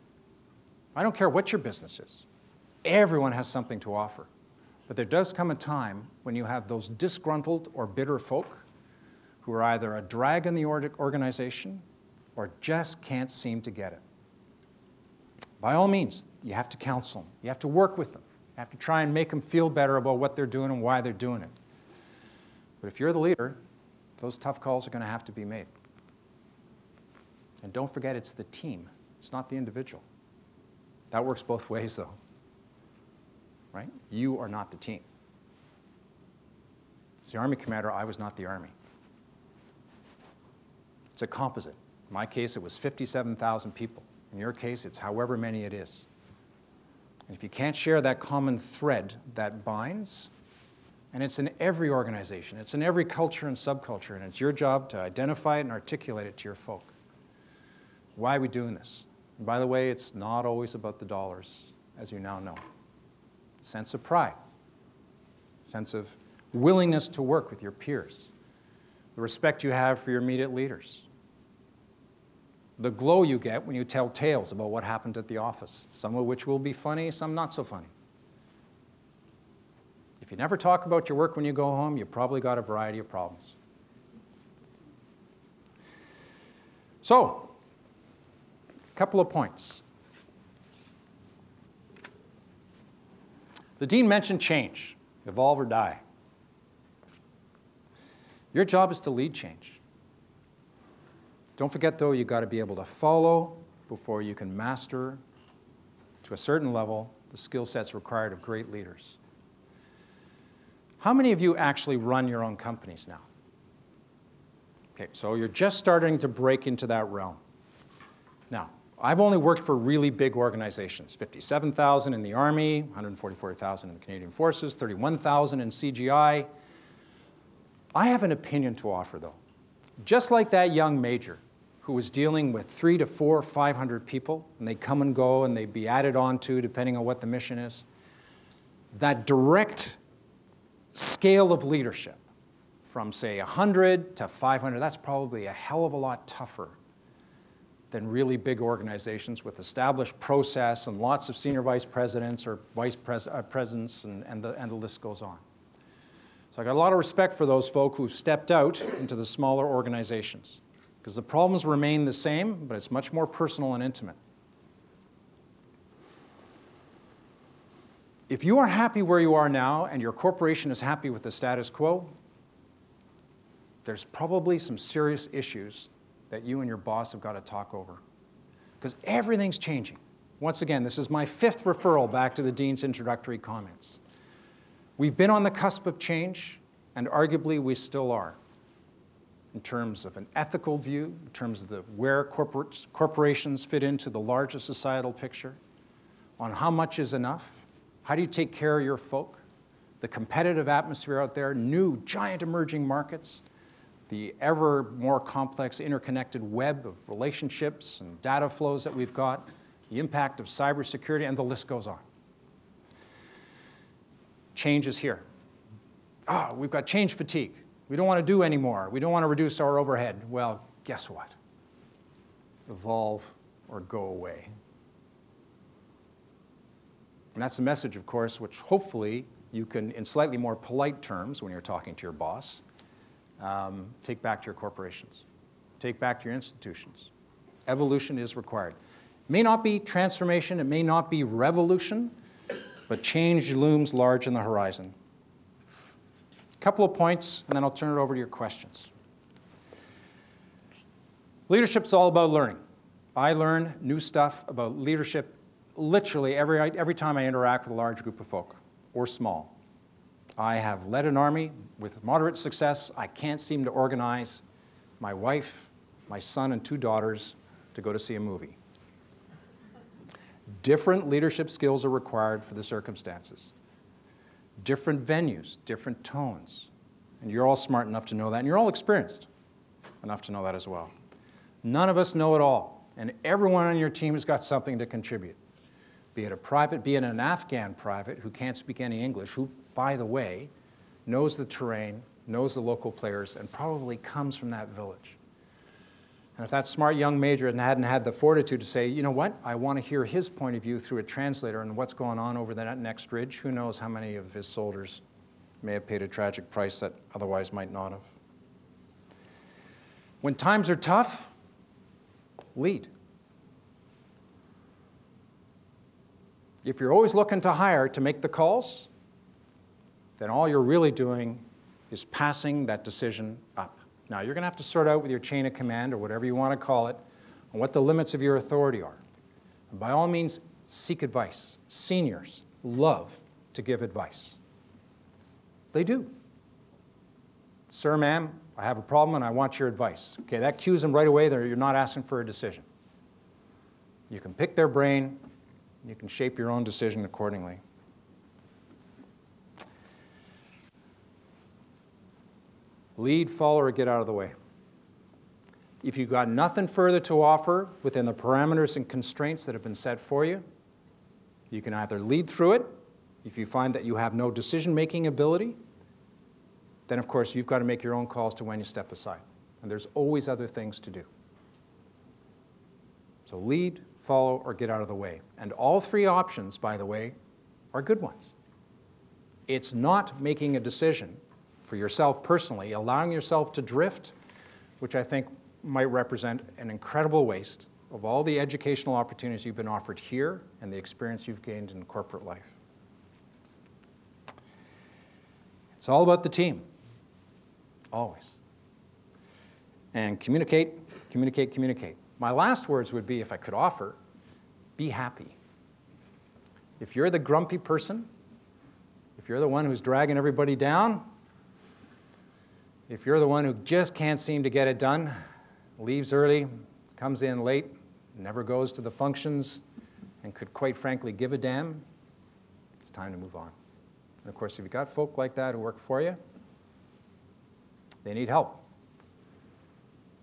I don't care what your business is. Everyone has something to offer. But there does come a time when you have those disgruntled or bitter folk who are either a drag in the organization or just can't seem to get it. By all means, you have to counsel them. You have to work with them. You have to try and make them feel better about what they're doing and why they're doing it. But if you're the leader, those tough calls are going to have to be made. And don't forget, it's the team. It's not the individual. That works both ways, though. Right? You are not the team. As the Army commander, I was not the Army. It's a composite. In my case, it was 57,000 people. In your case, it's however many it is. And if you can't share that common thread that binds, and it's in every organization, it's in every culture and subculture, and it's your job to identify it and articulate it to your folk. Why are we doing this? And by the way, it's not always about the dollars, as you now know. Sense of pride, sense of willingness to work with your peers, the respect you have for your immediate leaders, the glow you get when you tell tales about what happened at the office, some of which will be funny, some not so funny. If you never talk about your work when you go home, you've probably got a variety of problems. So, a couple of points. The Dean mentioned change, evolve or die. Your job is to lead change. Don't forget, though, you've got to be able to follow before you can master, to a certain level, the skill sets required of great leaders. How many of you actually run your own companies now? Okay, so you're just starting to break into that realm. Now, I've only worked for really big organizations, 57,000 in the Army, 144,000 in the Canadian Forces, 31,000 in CGI. I have an opinion to offer, though. Just like that young major who was dealing with 300 to 400, 500 people, and they come and go and they'd be added on to depending on what the mission is, that direct scale of leadership from, say, 100 to 500, that's probably a hell of a lot tougher than really big organizations with established process and lots of senior vice presidents or vice presidents, and the list goes on. So I got a lot of respect for those folk who've stepped out into the smaller organizations, because the problems remain the same, but it's much more personal and intimate. If you are happy where you are now and your corporation is happy with the status quo, there's probably some serious issues that you and your boss have got to talk over, because everything's changing. Once again, this is my 5th referral back to the Dean's introductory comments. We've been on the cusp of change, and arguably we still are, in terms of an ethical view, in terms of where corporations fit into the larger societal picture, on how much is enough, how do you take care of your folk, the competitive atmosphere out there, new giant emerging markets, the ever more complex interconnected web of relationships and data flows that we've got, the impact of cybersecurity, and the list goes on. Change is here. We've got change fatigue. We don't want to do anymore. We don't want to reduce our overhead. Well, guess what? Evolve or go away. And that's a message, of course, which hopefully you can, in slightly more polite terms when you're talking to your boss, take back to your corporations, take back to your institutions. Evolution is required. It may not be transformation, it may not be revolution, but change looms large on the horizon. A couple of points, and then I'll turn it over to your questions. Leadership's all about learning. I learn new stuff about leadership literally every time I interact with a large group of folk, or small. I have led an army with moderate success. I can't seem to organize my wife, my son, and 2 daughters to go to see a movie. Different leadership skills are required for the circumstances. Different venues, different tones. And you're all smart enough to know that, and you're all experienced enough to know that as well. None of us know it all, and everyone on your team has got something to contribute. Be it a private, be it an Afghan private who can't speak any English, who, by the way, knows the terrain, knows the local players, and probably comes from that village. And if that smart young major hadn't had the fortitude to say, you know what, I want to hear his point of view through a translator and what's going on over that next ridge, who knows how many of his soldiers may have paid a tragic price that otherwise might not have. When times are tough, lead. If you're always looking to hire to make the calls, then all you're really doing is passing that decision up. Now, you're going to have to sort out with your chain of command, or whatever you want to call it, on what the limits of your authority are. And by all means, seek advice. Seniors love to give advice. They do. Sir, ma'am, I have a problem and I want your advice. Okay, that cues them right away that you're not asking for a decision. You can pick their brain. You can shape your own decision accordingly. Lead, follow, or get out of the way. If you've got nothing further to offer within the parameters and constraints that have been set for you, you can either lead through it. If you find that you have no decision-making ability, then of course you've got to make your own calls to when you step aside. And there's always other things to do. So lead, follow, or get out of the way. And all 3 options, by the way, are good ones. It's not making a decision for yourself personally, allowing yourself to drift, which I think might represent an incredible waste of all the educational opportunities you've been offered here and the experience you've gained in corporate life. It's all about the team, always. And communicate, communicate, communicate. My last words would be, if I could offer, be happy. If you're the grumpy person, if you're the one who's dragging everybody down, if you're the one who just can't seem to get it done, leaves early, comes in late, never goes to the functions, and could quite frankly give a damn, it's time to move on. And of course, if you've got folk like that who work for you, they need help.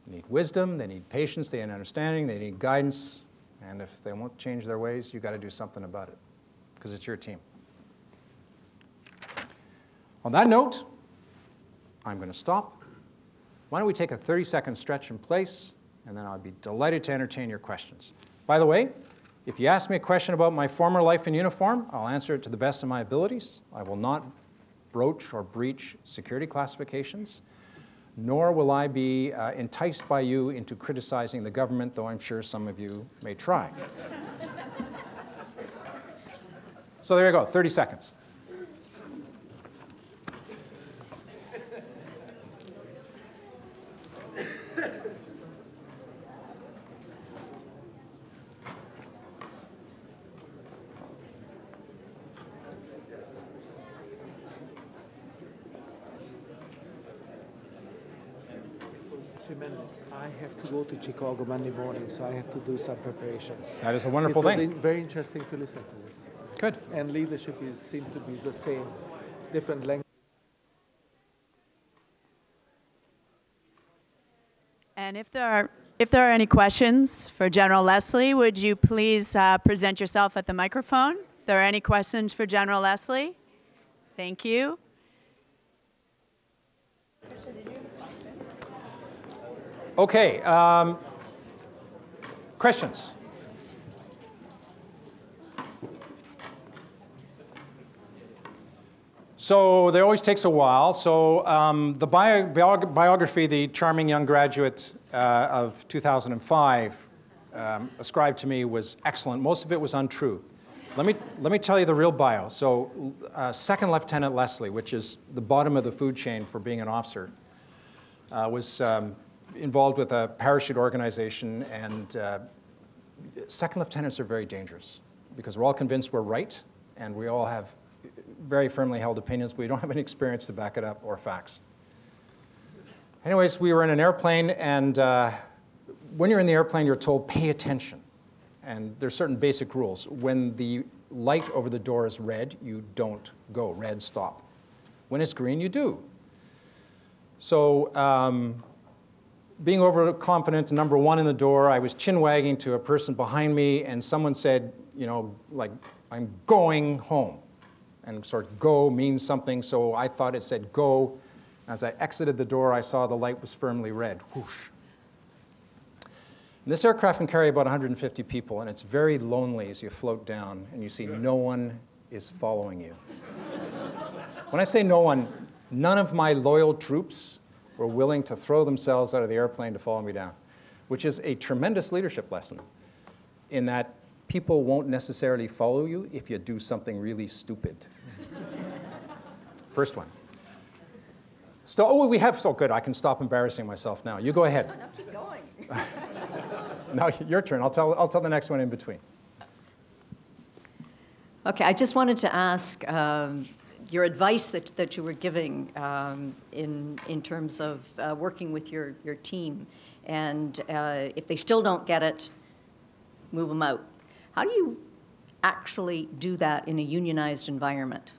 They need wisdom, they need patience, they need understanding, they need guidance, and if they won't change their ways, you've got to do something about it, because it's your team. On that note, I'm going to stop. Why don't we take a 30-second stretch in place, and then I'll be delighted to entertain your questions. By the way, if you ask me a question about my former life in uniform, I'll answer it to the best of my abilities. I will not broach or breach security classifications, nor will I be enticed by you into criticizing the government, though I'm sure some of you may try. So there you go, 30 seconds. Tremendous. I have to go to Chicago Monday morning, so I have to do some preparations. That is a wonderful thing. It was very interesting to listen to this. Good. And leadership seems to be the same, different language. And if there are any questions for General Leslie, would you please present yourself at the microphone? If there are any questions for General Leslie, thank you. Okay, questions? So it always takes a while. So the biography, the charming young graduate of 2005 ascribed to me was excellent. Most of it was untrue. Let me tell you the real bio. So Second Lieutenant Leslie, which is the bottom of the food chain for being an officer, was involved with a parachute organization, and second lieutenants are very dangerous because we're all convinced we're right, and we all have very firmly held opinions, but we don't have any experience to back it up or facts. Anyways, we were in an airplane, and when you're in the airplane, you're told, pay attention. And there's certain basic rules. When the light over the door is red, you don't go. Red, stop. When it's green, you do. So being overconfident, number one in the door, I was chin-wagging to a person behind me, and someone said, you know, like, I'm going home. And sort of go means something, so I thought it said go. As I exited the door, I saw the light was firmly red. Whoosh. And this aircraft can carry about 150 people, and it's very lonely as you float down, and you see no one is following you. When I say no one, none of my loyal troops were willing to throw themselves out of the airplane to follow me down, which is a tremendous leadership lesson in that people won't necessarily follow you if you do something really stupid. First one. So, oh, we have, so good, I can stop embarrassing myself now. You go ahead. No, keep going. Now, your turn. I'll tell the next one in between. Okay, I just wanted to ask your advice that you were giving in terms of working with your team, and if they still don't get it, move them out. How do you actually do that in a unionized environment?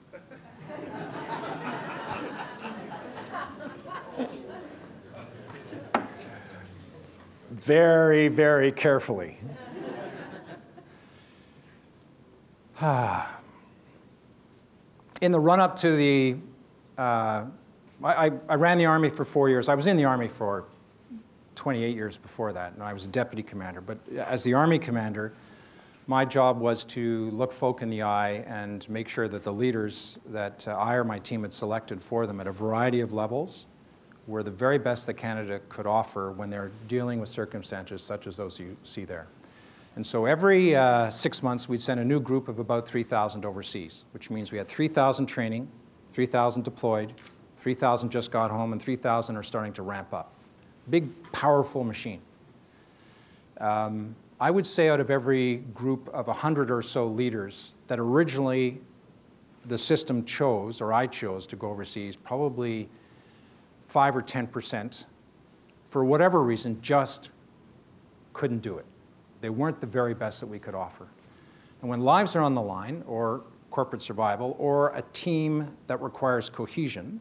Very, very carefully. In the run-up to the, I ran the Army for 4 years. I was in the Army for 28 years before that, and I was a deputy commander. But as the Army commander, my job was to look folk in the eye and make sure that the leaders that I or my team had selected for them at a variety of levels were the very best that Canada could offer when they're dealing with circumstances such as those you see there. And so every 6 months, we'd send a new group of about 3,000 overseas, which means we had 3,000 training, 3,000 deployed, 3,000 just got home, and 3,000 are starting to ramp up. Big, powerful machine. I would say out of every group of 100 or so leaders that originally the system chose, or I chose to go overseas, probably 5 or 10%, for whatever reason, just couldn't do it. They weren't the very best that we could offer. And when lives are on the line, or corporate survival, or a team that requires cohesion,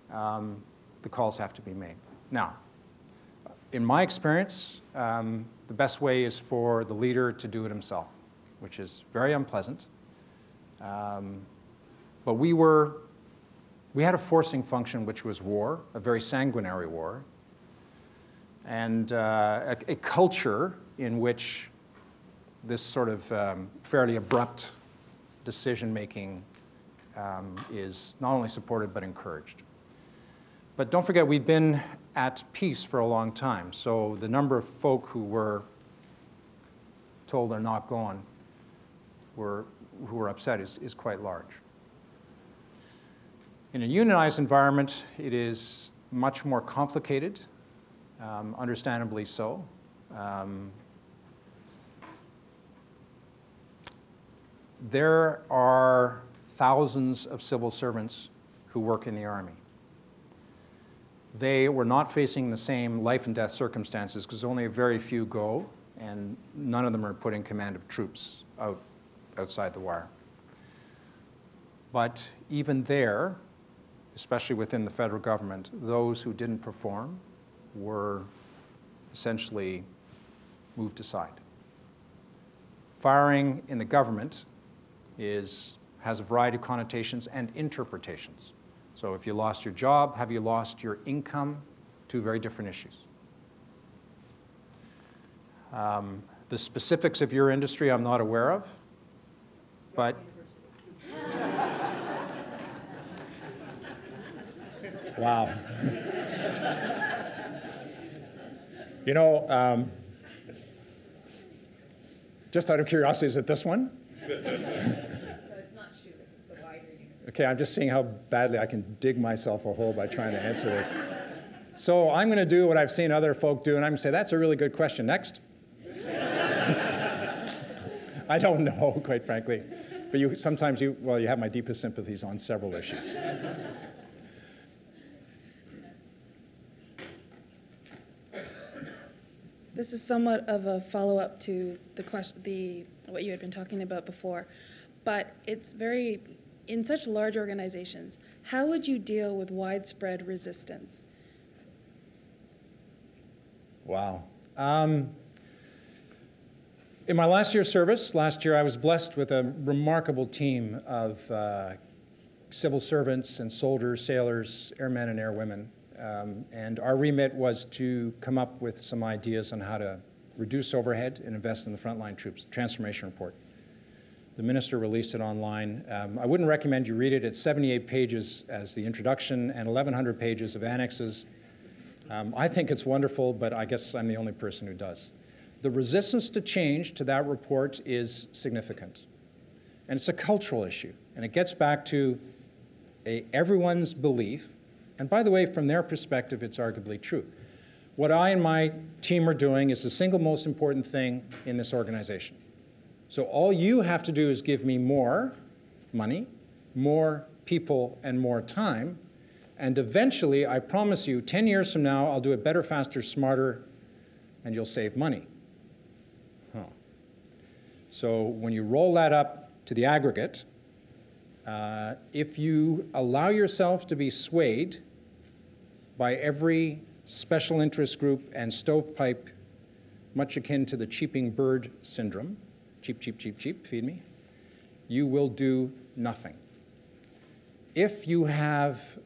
the calls have to be made. Now, in my experience, the best way is for the leader to do it himself, which is very unpleasant. But we had a forcing function, which was war, a very sanguinary war, and a culture in which this sort of fairly abrupt decision-making is not only supported but encouraged. But don't forget, we'd been at peace for a long time, so the number of folk who were told they're not going who are upset is quite large. In a unionized environment, it is much more complicated, understandably so. There are thousands of civil servants who work in the Army. They were not facing the same life and death circumstances because only a very few go, and none of them are put in command of troops outside the wire. But even there, especially within the federal government, those who didn't perform were essentially moved aside. Firing in the government has a variety of connotations and interpretations. So if you lost your job, have you lost your income? Two very different issues. The specifics of your industry I'm not aware of, but wow. You know, just out of curiosity, is it this one? No, it's not Schulich, it's the wider universe. Okay, I'm just seeing how badly I can dig myself a hole by trying to answer this. So I'm going to do what I've seen other folk do, and I'm going to say, that's a really good question. Next. I don't know, quite frankly. But sometimes you have my deepest sympathies on several issues. This is somewhat of a follow-up to what you had been talking about before, but it's in such large organizations, how would you deal with widespread resistance? Wow. In my last year's service, last year I was blessed with a remarkable team of civil servants and soldiers, sailors, airmen and airwomen. And our remit was to come up with some ideas on how to reduce overhead and invest in the frontline troops, transformation report. The minister released it online. I wouldn't recommend you read it. It's 78 pages as the introduction and 1,100 pages of annexes. I think it's wonderful, but I guess I'm the only person who does. The resistance to change to that report is significant. And it's a cultural issue. And it gets back to everyone's belief. And by the way, from their perspective, it's arguably true. What I and my team are doing is the single most important thing in this organization. So all you have to do is give me more money, more people, and more time. And eventually, I promise you, 10 years from now, I'll do it better, faster, smarter, and you'll save money. Huh. So when you roll that up to the aggregate, if you allow yourself to be swayed by every special interest group and stovepipe, much akin to the cheeping bird syndrome, cheep, cheep, cheep, cheep, feed me, you will do nothing. If you have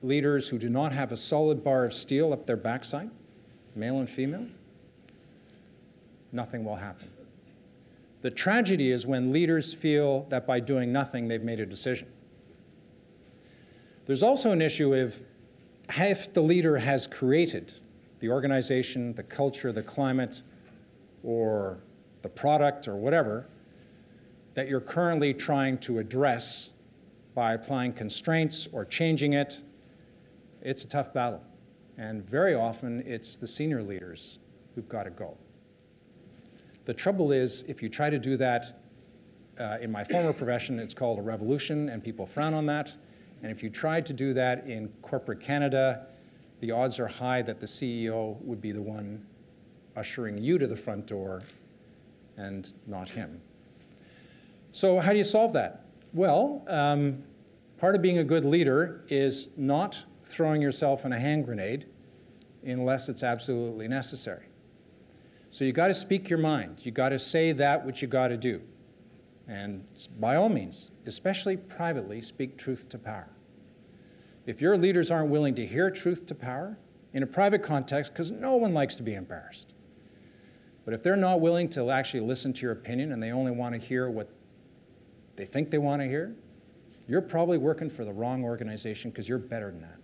leaders who do not have a solid bar of steel up their backside, male and female, nothing will happen. The tragedy is when leaders feel that by doing nothing, they've made a decision. There's also an issue of if the leader has created the organization, the culture, the climate, or the product, or whatever, that you're currently trying to address by applying constraints or changing it, it's a tough battle. And very often, it's the senior leaders who've got to go. The trouble is, if you try to do that, in my former profession, it's called a revolution, and people frown on that. And if you tried to do that in corporate Canada, the odds are high that the CEO would be the one ushering you to the front door and not him. So how do you solve that? Well, part of being a good leader is not throwing yourself in a hand grenade unless it's absolutely necessary. So you got to speak your mind. You got to say that which you got to do. And by all means, especially privately, speak truth to power. If your leaders aren't willing to hear truth to power in a private context, because no one likes to be embarrassed, but if they're not willing to actually listen to your opinion and they only want to hear what they think they want to hear, you're probably working for the wrong organization because you're better than that.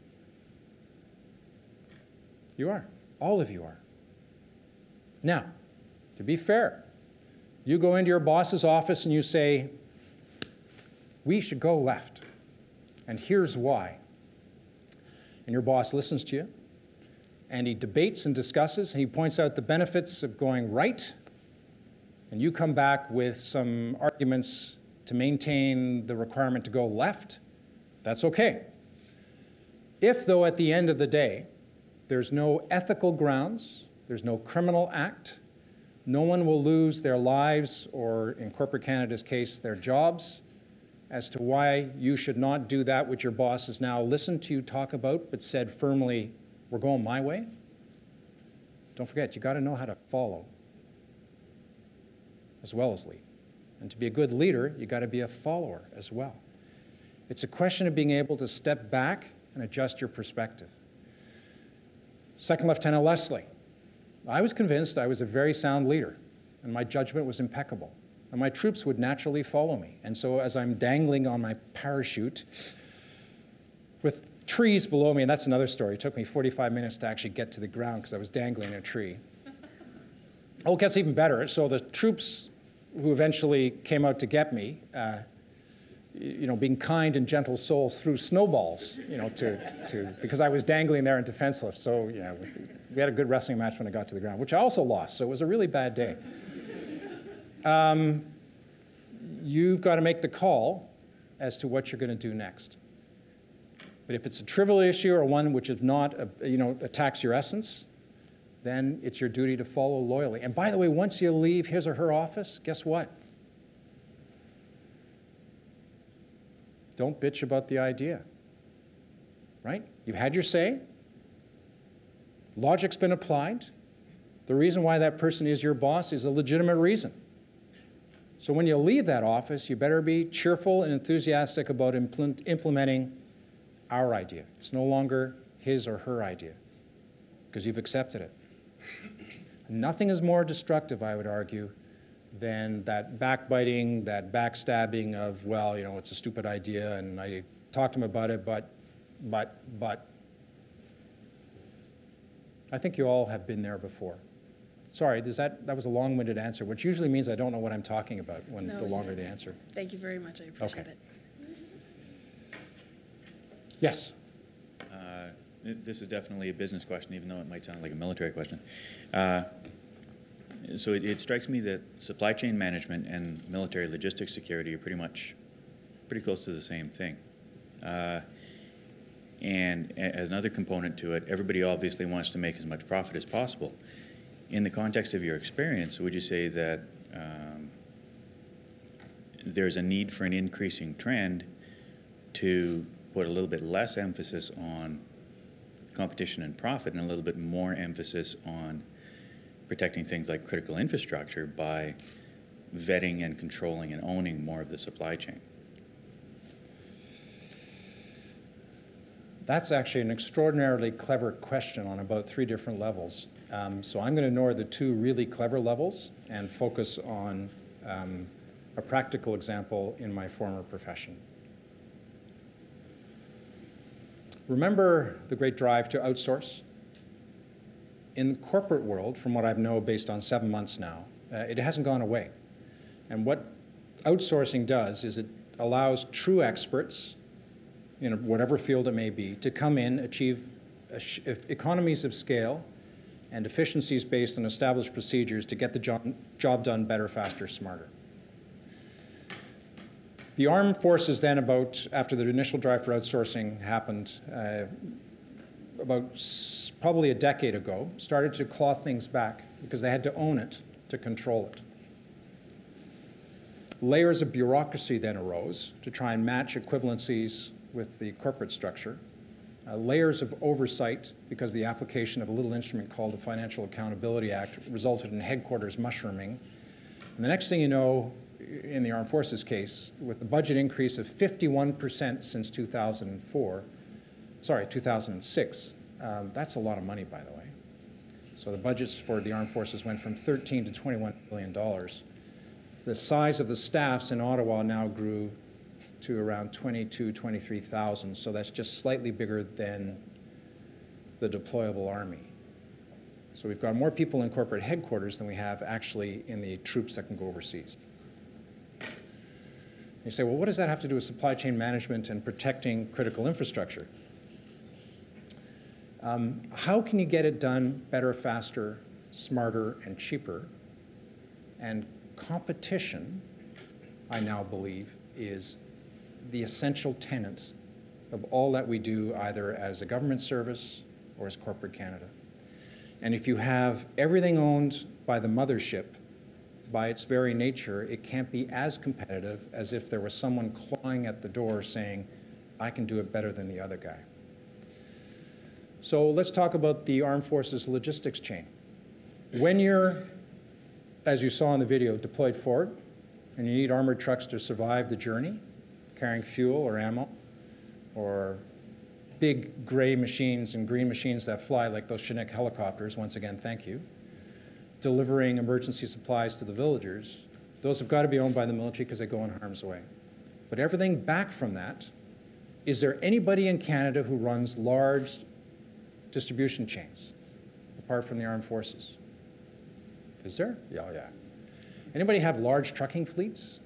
You are. All of you are. Now, to be fair, You go into your boss's office and you say, we should go left, and here's why. And your boss listens to you, and he debates and discusses, and he points out the benefits of going right, and you come back with some arguments to maintain the requirement to go left. That's okay. If, though, at the end of the day, there's no ethical grounds, there's no criminal act, no one will lose their lives, or in corporate Canada's case, their jobs, as to why you should not do that which your boss has now listened to you talk about, but said firmly, we're going my way. Don't forget, you got to know how to follow as well as lead. And to be a good leader, you got to be a follower as well. It's a question of being able to step back and adjust your perspective. Second Lieutenant Leslie, I was convinced I was a very sound leader, and my judgment was impeccable, and my troops would naturally follow me. And so as I'm dangling on my parachute with trees below me, and that's another story. It took me 45 minutes to actually get to the ground because I was dangling in a tree. Oh, it gets even better. So the troops who eventually came out to get me, being kind and gentle souls, threw snowballs, because I was dangling there and defenseless. So, we had a good wrestling match when I got to the ground, which I also lost. So it was a really bad day. You've got to make the call as to what you're going to do next. But if it's a trivial issue or one which is not, attacks your essence, then it's your duty to follow loyally. And by the way, once you leave his or her office, guess what? Don't bitch about the idea, right? You've had your say. Logic's been applied. The reason why that person is your boss is a legitimate reason. So when you leave that office, you better be cheerful and enthusiastic about implementing our idea. It's no longer his or her idea, because you've accepted it. Nothing is more destructive, I would argue, than that backbiting, that backstabbing of, it's a stupid idea, and I talked to him about it, but. I think you all have been there before. Sorry, that was a long-winded answer, which usually means I don't know what I'm talking about the longer the answer. Thank you very much. I appreciate it. Yes? This is definitely a business question, even though it might sound like a military question. So it strikes me that supply chain management and military logistics security are pretty close to the same thing. And as another component to it, everybody obviously wants to make as much profit as possible. In the context of your experience, would you say that there's a need for an increasing trend to put a little bit less emphasis on competition and profit and a little bit more emphasis on protecting things like critical infrastructure by vetting and controlling and owning more of the supply chain? That's actually an extraordinarily clever question on about 3 different levels. So I'm going to ignore the 2 really clever levels and focus on a practical example in my former profession. Remember the great drive to outsource? In the corporate world, from what I know based on 7 months now, it hasn't gone away. And what outsourcing does is it allows true experts, in whatever field it may be, to come in, achieve economies of scale and efficiencies based on established procedures to get the job done better, faster, smarter. The armed forces then, after the initial drive for outsourcing happened probably a decade ago, started to claw things back because they had to own it to control it. Layers of bureaucracy then arose to try and match equivalencies with the corporate structure. Layers of oversight, because the application of a little instrument called the Financial Accountability Act resulted in headquarters mushrooming. And the next thing you know, in the Armed Forces case, with the budget increase of 51% since 2006, that's a lot of money, by the way. So the budgets for the Armed Forces went from $13 to $21 billion. The size of the staffs in Ottawa now grew to around 23,000, so that's just slightly bigger than the deployable army. So we've got more people in corporate headquarters than we have actually in the troops that can go overseas. You say, well, what does that have to do with supply chain management and protecting critical infrastructure? How can you get it done better, faster, smarter, and cheaper? And competition, I now believe, is the essential tenet of all that we do, either as a government service or as corporate Canada. And if you have everything owned by the mothership, by its very nature, it can't be as competitive as if there was someone clawing at the door saying, I can do it better than the other guy. So let's talk about the Armed Forces logistics chain. When you're, as you saw in the video, deployed forward, and you need armored trucks to survive the journey, carrying fuel or ammo, or big gray machines and green machines that fly like those Chinook helicopters, once again, thank you, delivering emergency supplies to the villagers, those have got to be owned by the military because they go in harm's way. But everything back from that, is there anybody in Canada who runs large distribution chains, apart from the armed forces? Is there? Yeah. Anybody have large trucking fleets?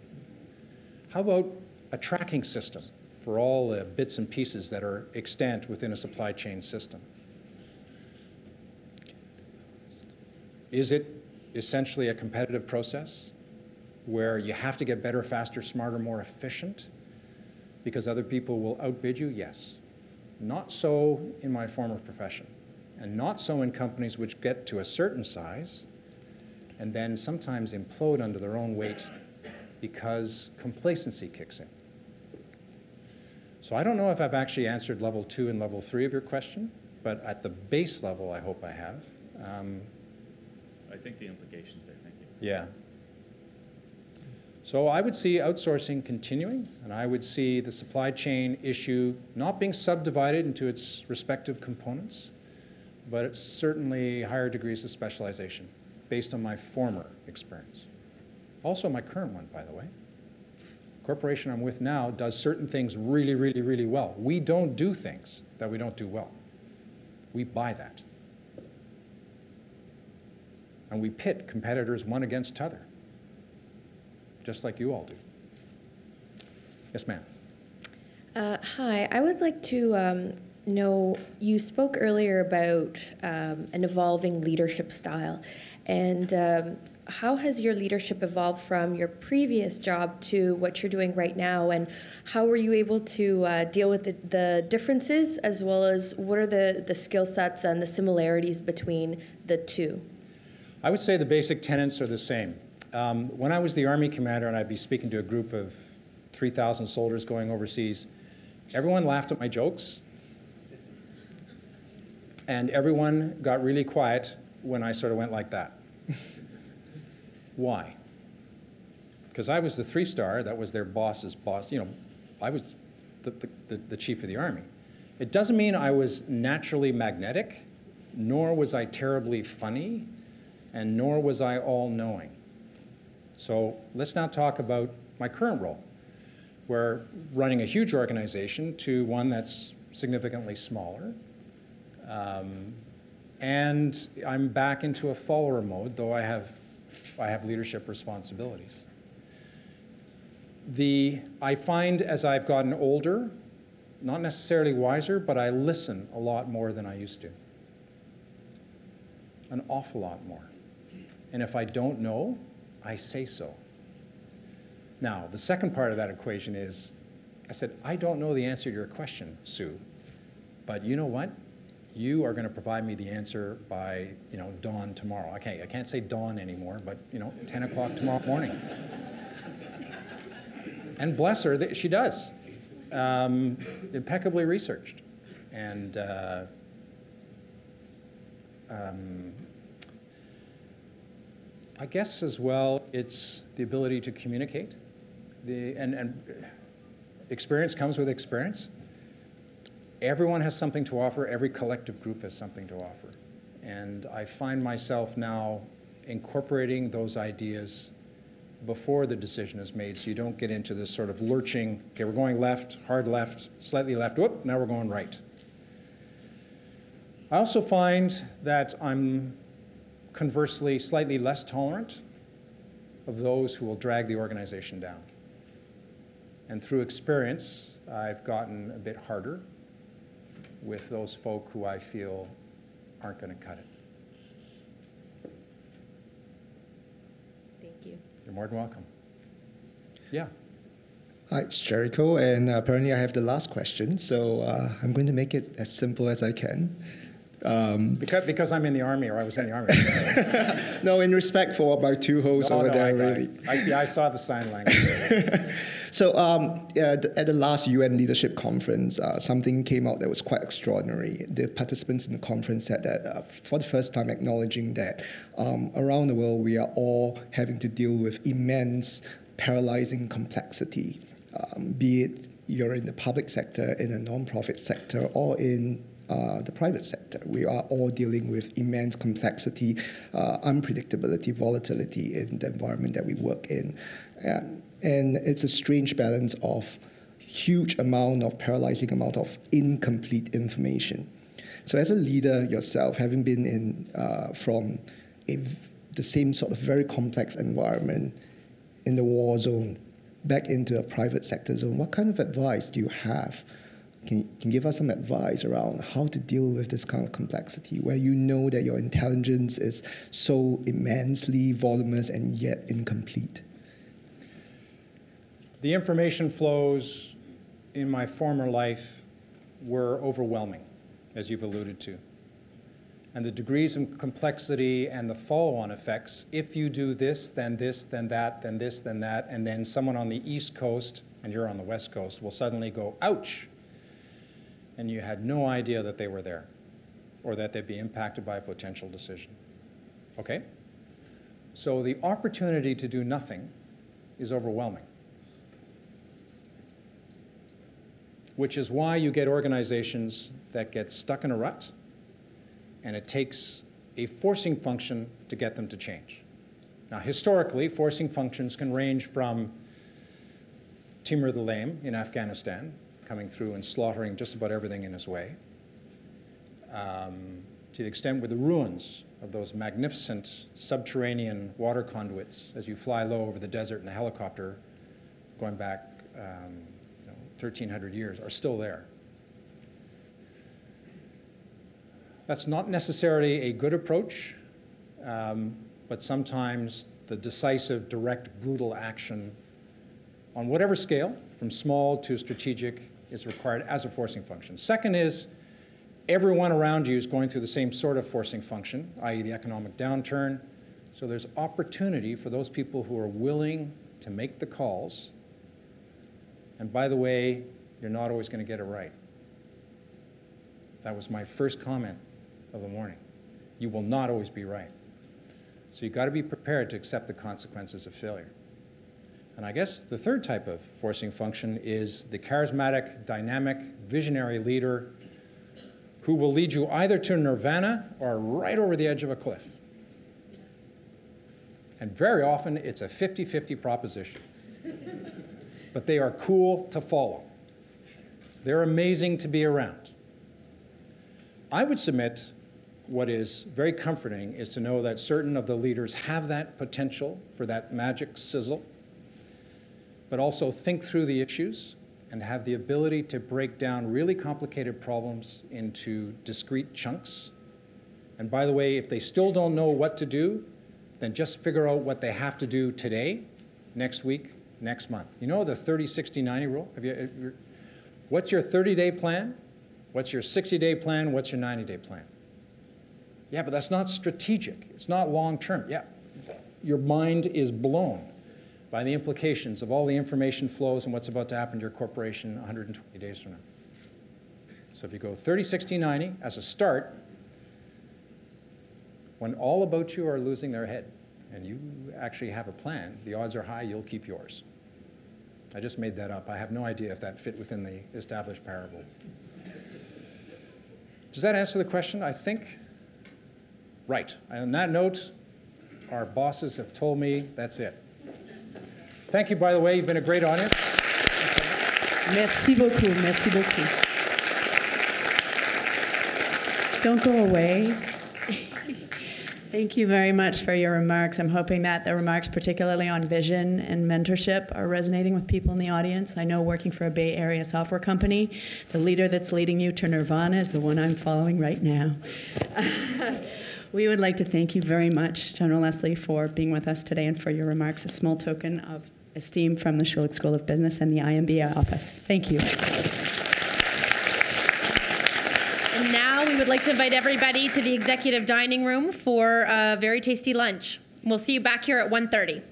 How about a tracking system for all the bits and pieces that are extant within a supply chain system? Is it essentially a competitive process where you have to get better, faster, smarter, more efficient because other people will outbid you? Yes. Not so in my former profession, and not so in companies which get to a certain size and then sometimes implode under their own weight because complacency kicks in. So I don't know if I've actually answered level 2 and level 3 of your question, but at the base level, I hope I have. I think the implications there, thank you. Yeah. So I would see outsourcing continuing, and I would see the supply chain issue not being subdivided into its respective components, but it's certainly higher degrees of specialization based on my former experience. Also my current one, by the way. The corporation I'm with now does certain things really, really, really well. We don't do things that we don't do well. We buy that. And we pit competitors one against t'other, just like you all do. Yes, ma'am. Hi, I would like to know, you spoke earlier about an evolving leadership style, and how has your leadership evolved from your previous job to what you're doing right now, and how were you able to deal with the differences, as well as what are the skill sets and the similarities between the two? I would say the basic tenets are the same. When I was the Army commander and I'd be speaking to a group of 3,000 soldiers going overseas, everyone laughed at my jokes. And everyone got really quiet when I sort of went like that. Why? Because I was the 3-star that was their boss's boss. You know, I was the chief of the Army. It doesn't mean I was naturally magnetic, nor was I terribly funny, and nor was I all-knowing. So let's now talk about my current role. We're running a huge organization to one that's significantly smaller. And I'm back into a follower mode, though I have leadership responsibilities. I find as I've gotten older, not necessarily wiser, but I listen a lot more than I used to. An awful lot more. And if I don't know, I say so. Now, the second part of that equation is, I said, I don't know the answer to your question, Sue, but you know what? You are going to provide me the answer by, dawn tomorrow. Okay, I can't say dawn anymore, but, 10 o'clock tomorrow morning. And bless her, she does. Impeccably researched. And I guess as well, it's the ability to communicate. And experience comes with experience. Everyone has something to offer. Every collective group has something to offer. And I find myself now incorporating those ideas before the decision is made, so you don't get into this sort of lurching, okay, we're going left, hard left, slightly left, whoop, now we're going right. I also find that I'm conversely, slightly less tolerant of those who will drag the organization down. And through experience, I've gotten a bit harder with those folk who I feel aren't going to cut it. Thank you. You're more than welcome. Yeah. Hi, it's Jericho, and apparently I have the last question, so I'm going to make it as simple as I can. Because I'm in the Army, or I was in the Army. No, in respect for my two hosts over there, really. I saw the sign language. So at the last UN Leadership Conference, something came out that was quite extraordinary. The participants in the conference said that for the first time acknowledging that around the world we are all having to deal with immense paralyzing complexity, be it you're in the public sector, in a non-profit sector, or in the private sector. We are all dealing with immense complexity, unpredictability, volatility in the environment that we work in. And it's a strange balance of huge amount of paralyzing amount of incomplete information. So as a leader yourself, having been in from the same sort of very complex environment in the war zone back into a private sector zone, what kind of advice do you have? Can give us some advice around how to deal with this kind of complexity, where you know that your intelligence is so immensely voluminous and yet incomplete? The information flows in my former life were overwhelming, as you've alluded to. And the degrees of complexity and the follow-on effects, if you do this, then that, then this, then that, and then someone on the East Coast, and you're on the West Coast, will suddenly go, ouch, and you had no idea that they were there, or that they'd be impacted by a potential decision. Okay? So the opportunity to do nothing is overwhelming. Which is why you get organizations that get stuck in a rut, and it takes a forcing function to get them to change. Now, historically, forcing functions can range from Timur the Lame in Afghanistan, coming through and slaughtering just about everything in his way, to the extent where the ruins of those magnificent subterranean water conduits as you fly low over the desert in a helicopter going back 1,300 years are still there. That's not necessarily a good approach, but sometimes the decisive, direct, brutal action on whatever scale, from small to strategic, is required as a forcing function. Second is, everyone around you is going through the same sort of forcing function, i.e. the economic downturn. So there's opportunity for those people who are willing to make the calls. And by the way, you're not always going to get it right. That was my first comment of the morning. You will not always be right. So you've got to be prepared to accept the consequences of failure. And I guess the third type of forcing function is the charismatic, dynamic, visionary leader who will lead you either to nirvana or right over the edge of a cliff. And very often it's a 50-50 proposition. But they are cool to follow. They're amazing to be around. I would submit what is very comforting is to know that certain of the leaders have that potential for that magic sizzle, but also think through the issues and have the ability to break down really complicated problems into discrete chunks. And by the way, if they still don't know what to do, then just figure out what they have to do today, next week, next month. You know the 30-60-90 rule? What's your 30-day plan? What's your 60-day plan? What's your 90-day plan? Yeah, but that's not strategic. It's not long-term. Yeah, your mind is blown by the implications of all the information flows and what's about to happen to your corporation 120 days from now. So if you go 30-60-90 as a start, when all about you are losing their head and you actually have a plan, the odds are high you'll keep yours. I just made that up. I have no idea if that fit within the established parable. Does that answer the question? I think. Right. And on that note, our bosses have told me that's it. Thank you, by the way. You've been a great audience. Merci beaucoup. Merci beaucoup. Don't go away. Thank you very much for your remarks. I'm hoping that the remarks, particularly on vision and mentorship, are resonating with people in the audience. I know working for a Bay Area software company, the leader that's leading you to nirvana is the one I'm following right now. We would like to thank you very much, General Leslie, for being with us today and for your remarks, a small token of esteem from the Schulich School of Business and the IMBA office. Thank you. And now we would like to invite everybody to the executive dining room for a very tasty lunch. We'll see you back here at 1:30.